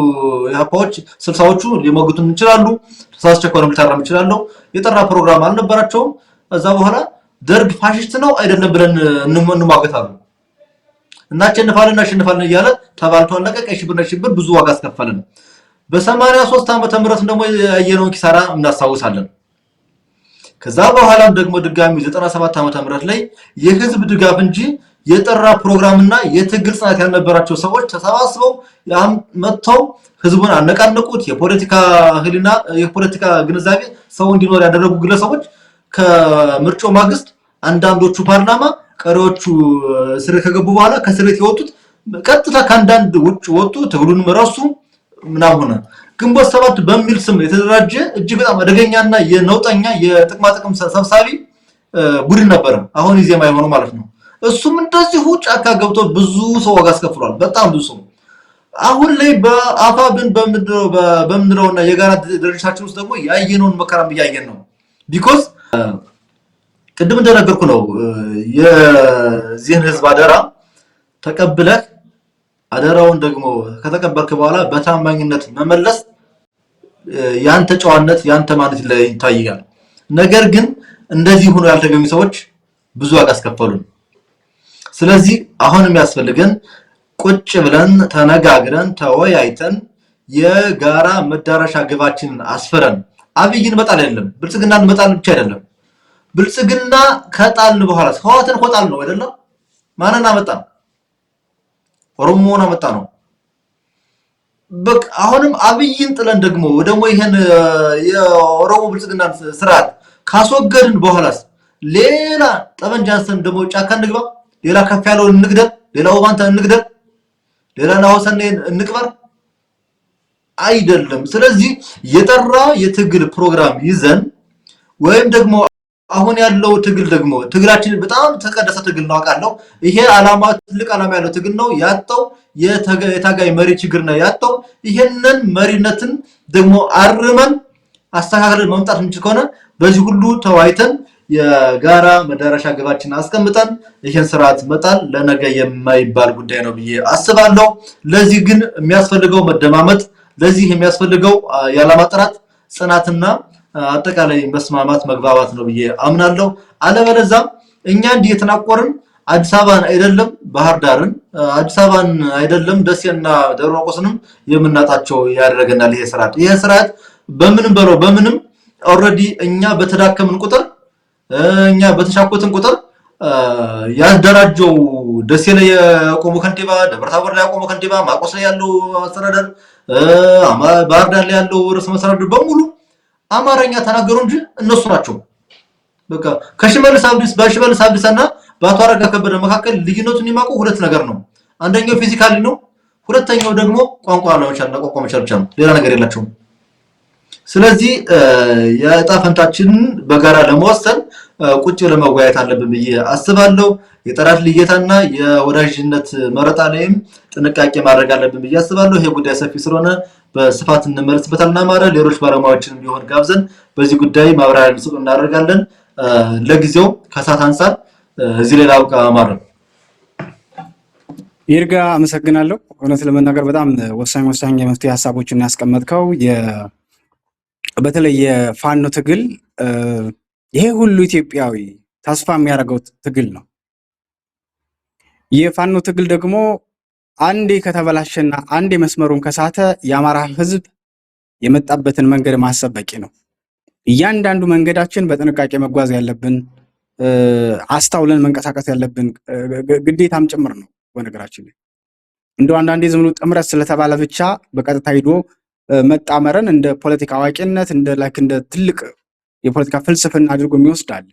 ያፓዎች 60ዎቹ ሊሞግቱን ይችላሉ። ተሳስቸኮንም ሊታረም ይችላል። የጠራ ፕሮግራም አልነበራቸውም። ከዛ በኋላ ደርግ ፋሽስት ነው አይደለም ብለን እንሟገታለን። እናሸንፋለን እያለ ተባልቶ አለቀ። ቀይ ሽብር ብዙ ዋጋ አስከፈለን። በ83 ዓመተ ምህረት ደግሞ ያየነውን ኪሳራ እናስታውሳለን። ከዛ በኋላ ደግሞ ድጋሚ 97 ዓመተ ምህረት ላይ የህዝብ ድጋፍ እንጂ የጠራ ፕሮግራምና የትግል ጽናት ያልነበራቸው ሰዎች ተሰባስበው መጥተው ህዝቡን አነቃነቁት። የፖለቲካ ህሊና የፖለቲካ ግንዛቤ ሰው እንዲኖር ያደረጉ ግለሰቦች ከምርጫው ማግስት አንዳንዶቹ ፓርላማ ቀሪዎቹ እስር ከገቡ በኋላ ከእስር ቤት የወጡት ቀጥታ ከአንዳንድ ውጭ ወጡ። ትግሉን መረሱ ምናምን ሆነ። ግንቦት ሰባት በሚል ስም የተደራጀ እጅግ በጣም አደገኛና የነውጠኛ የጥቅማጥቅም ሰብሳቢ ቡድን ነበር። አሁን ይዜማ የሆነ ማለት ነው። እሱም እንደዚሁ ጫካ ገብቶ ብዙ ሰው ዋጋ አስከፍሏል። በጣም ብዙ ሰው አሁን ላይ በአፋብን በምንለውና የጋራ ድርጅታችን ውስጥ ደግሞ ያየነውን መከራም እያየን ነው። ቢኮዝ ቅድም እንደነገርኩ ነው የዚህን ህዝብ አደራ ተቀብለህ አደራውን ደግሞ ከተቀበልክ በኋላ በታማኝነት መመለስ ያንተ ጨዋነት ያንተ ማለት ላይ ይታያል። ነገር ግን እንደዚህ ሆኖ ያልተገኙ ሰዎች ብዙ ዋጋ አስከፈሉን። ስለዚህ አሁንም ያስፈልገን ቁጭ ብለን ተነጋግረን ተወያይተን የጋራ መዳረሻ ግባችንን አስፈረን አብይን መጣል አይደለም፣ ብልጽግናን መጣል ብቻ አይደለም። ብልጽግና ከጣልን በኋላ ህወሓትን ቆጣል ነው አይደለም? ማንና መጣ ነው? ኦሮሞና መጣ ነው። በቃ አሁንም አብይን ጥለን ደግሞ ይሄን የኦሮሞ ብልጽግና ስርዓት ካስወገድን በኋላስ ሌላ ጠመንጃንሰን ደግሞ ጫካ እንግባ፣ ሌላ ከፍ ያለውን እንግደል፣ ሌላ ወባንታ እንግደል፣ ሌላ ናሆሰን እንቅበር አይደለም። ስለዚህ የጠራ የትግል ፕሮግራም ይዘን ወይም ደግሞ አሁን ያለው ትግል ደግሞ ትግላችን በጣም ተቀደሰ ትግል ነው አውቃለሁ። ይሄ ዓላማ ትልቅ ዓላማ ያለው ትግል ነው። ያጣው የታጋይ መሪ ችግር ነው ያጣው። ይሄንን መሪነትን ደግሞ አርመን አስተካክለን መምጣት እንችል ከሆነ በዚህ ሁሉ ተዋይተን የጋራ መዳረሻ ግባችን አስቀምጠን ይሄን ስርዓት መጣል ለነገ የማይባል ጉዳይ ነው ብዬ አስባለሁ። ለዚህ ግን የሚያስፈልገው መደማመጥ፣ ለዚህ የሚያስፈልገው የዓላማ ጥራት፣ ጽናትና አጠቃላይ መስማማት መግባባት ነው ብዬ አምናለሁ። አለበለዚያ እኛ እንዲህ የተናቆርን አዲስ አበባን አይደለም ባህር ዳርን፣ አዲስ አበባን አይደለም ደሴና ደብረ ማርቆስንም የምናጣቸው ያደርገናል። ይሄ ስርዓት በምንም ኦሬዲ እኛ በተዳከምን ቁጥር እኛ በተሻኮትን ቁጥር ያደራጀው ደሴ ላይ የቆሙ ከንቲባ፣ ደብረ ታቦር ላይ የቆሙ ከንቲባ፣ ማርቆስ ላይ ያለው አስተዳደር፣ ባህር ዳር ላይ ያለው ርዕሰ መስተዳድር በሙሉ አማርኛ ተናገሩ እንጂ እነሱ ናቸው። በቃ ከሽመልስ አብዲሳና በአቶ አረጋ ከበደ መካከል ልዩነቱን የሚያውቀው ሁለት ነገር ነው። አንደኛው ፊዚካሊ ነው፣ ሁለተኛው ደግሞ ቋንቋ ለመቻልና ቋንቋ መቻል ብቻ ነው። ሌላ ነገር የላቸውም። ስለዚህ የዕጣ ፈንታችንን በጋራ ለመወሰን ቁጭ ለመወያየት አለብን ብዬ አስባለሁ። የጠላት ልየታና የወዳጅነት መረጣ ላይም ጥንቃቄ ማድረግ አለብን ብዬ አስባለሁ። ይሄ ጉዳይ ሰፊ ስለሆነ በስፋት እንመለስበታልና ሌሎች ባለሙያዎችን ቢሆን ጋብዘን በዚህ ጉዳይ ማብራሪያ እንስጥ እናደርጋለን። ለጊዜው ከሰዓት አንፃር እዚህ ላይ ላብቃ። ማረ ይርጋ አመሰግናለሁ። እውነት ለመናገር በጣም ወሳኝ የመፍትሄ ሀሳቦችን ያስቀመጥከው በተለይ የፋኖ ትግል ይሄ ሁሉ ኢትዮጵያዊ ተስፋ የሚያደርገው ትግል ነው። የፋኖ ትግል ደግሞ አንዴ ከተበላሸና አንዴ መስመሩን ከሳተ የአማራ ሕዝብ የመጣበትን መንገድ ማሰብ በቂ ነው። እያንዳንዱ መንገዳችን በጥንቃቄ መጓዝ ያለብን፣ አስተውለን መንቀሳቀስ ያለብን ግዴታም ጭምር ነው። በነገራችን ላይ እንደው አንዳንዴ ዝም ብሎ ጥምረት ስለተባለ ብቻ በቀጥታ ሂዶ መጣመረን እንደ ፖለቲካ አዋቂነት እንደ ትልቅ የፖለቲካ ፍልስፍና አድርጎ የሚወስዳል።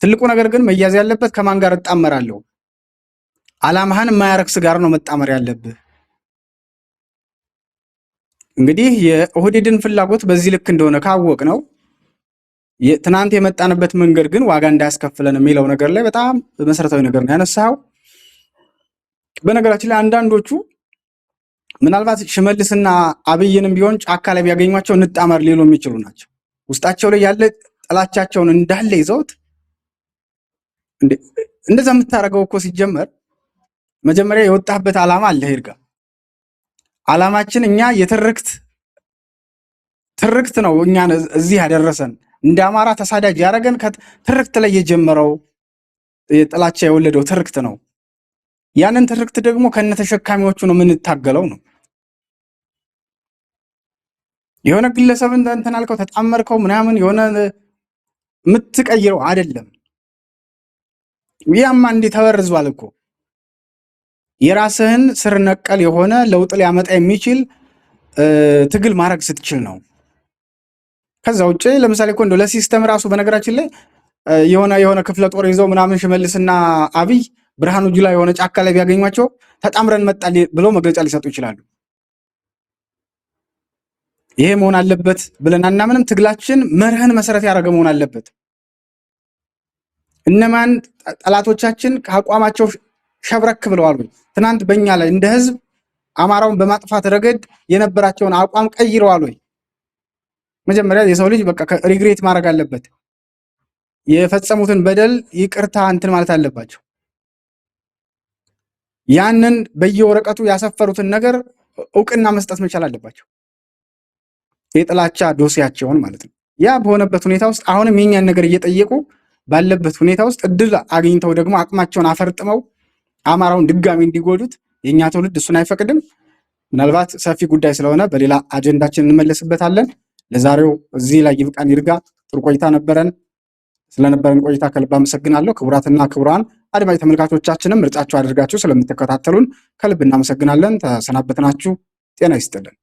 ትልቁ ነገር ግን መያዝ ያለበት ከማን ጋር እጣመራለሁ፣ ዓላማህን የማያረክስ ጋር ነው መጣመር ያለብህ። እንግዲህ የኦህዴድን ፍላጎት በዚህ ልክ እንደሆነ ካወቅ ነው ትናንት የመጣንበት መንገድ ግን ዋጋ እንዳያስከፍለን የሚለው ነገር ላይ በጣም መሰረታዊ ነገር ነው ያነሳው። በነገራችን ላይ አንዳንዶቹ ምናልባት ሽመልስና አብይንም ቢሆን ጫካ ላይ ቢያገኟቸው እንጣመር ሊሉ የሚችሉ ናቸው። ውስጣቸው ላይ ያለ ጥላቻቸውን እንዳለ ይዘውት እንደዛ የምታደርገው እኮ ሲጀመር መጀመሪያ የወጣበት ዓላማ አለ። ይርጋ ዓላማችን እኛ ትርክት ነው እኛን እዚህ ያደረሰን። እንደ አማራ ተሳዳጅ ያደረገን ትርክት ላይ የጀመረው ጥላቻ የወለደው ትርክት ነው። ያንን ትርክት ደግሞ ከነተሸካሚዎቹ ነው የምንታገለው ነው። የሆነ ግለሰብ እንትን አልከው ተጣመርከው ምናምን የሆነ የምትቀይረው አይደለም። ያማ እንዴ ተበርዟል እኮ የራስህን ስር ነቀል የሆነ ለውጥ ሊያመጣ የሚችል ትግል ማድረግ ስትችል ነው። ከዛ ውጪ ለምሳሌ እኮ እንደው ለሲስተም ራሱ በነገራችን ላይ የሆነ ክፍለ ጦር ይዘው ምናምን ሽመልስና አብይ ብርሃኑ ጁላ የሆነ ጫካ ላይ ቢያገኟቸው ተጣምረን መጣል ብለው መግለጫ ሊሰጡ ይችላሉ። ይሄ መሆን አለበት ብለን አናምንም። ትግላችን መርህን መሰረት ያደረገ መሆን አለበት። እነማን ጠላቶቻችን ከአቋማቸው ሸብረክ ብለዋል? ትናንት በእኛ ላይ እንደ ህዝብ አማራውን በማጥፋት ረገድ የነበራቸውን አቋም ቀይረዋል ወይ? መጀመሪያ የሰው ልጅ በቃ ሪግሬት ማድረግ አለበት። የፈጸሙትን በደል ይቅርታ እንትን ማለት አለባቸው። ያንን በየወረቀቱ ያሰፈሩትን ነገር እውቅና መስጠት መቻል አለባቸው። የጥላቻ ዶሲያቸውን ማለት ነው። ያ በሆነበት ሁኔታ ውስጥ አሁንም የኛን ነገር እየጠየቁ ባለበት ሁኔታ ውስጥ እድል አግኝተው ደግሞ አቅማቸውን አፈርጥመው አማራውን ድጋሚ እንዲጎዱት የኛ ትውልድ እሱን አይፈቅድም። ምናልባት ሰፊ ጉዳይ ስለሆነ በሌላ አጀንዳችን እንመለስበታለን። ለዛሬው እዚህ ላይ ይብቃን። ይርጋ ጥሩ ቆይታ ነበረን። ስለነበረን ቆይታ ከልብ አመሰግናለሁ። ክቡራትና ክቡራን አድማጭ ተመልካቾቻችንም ምርጫችሁ አድርጋችሁ ስለምትከታተሉን ከልብ እናመሰግናለን። ተሰናበትናችሁ። ጤና ይስጥልን።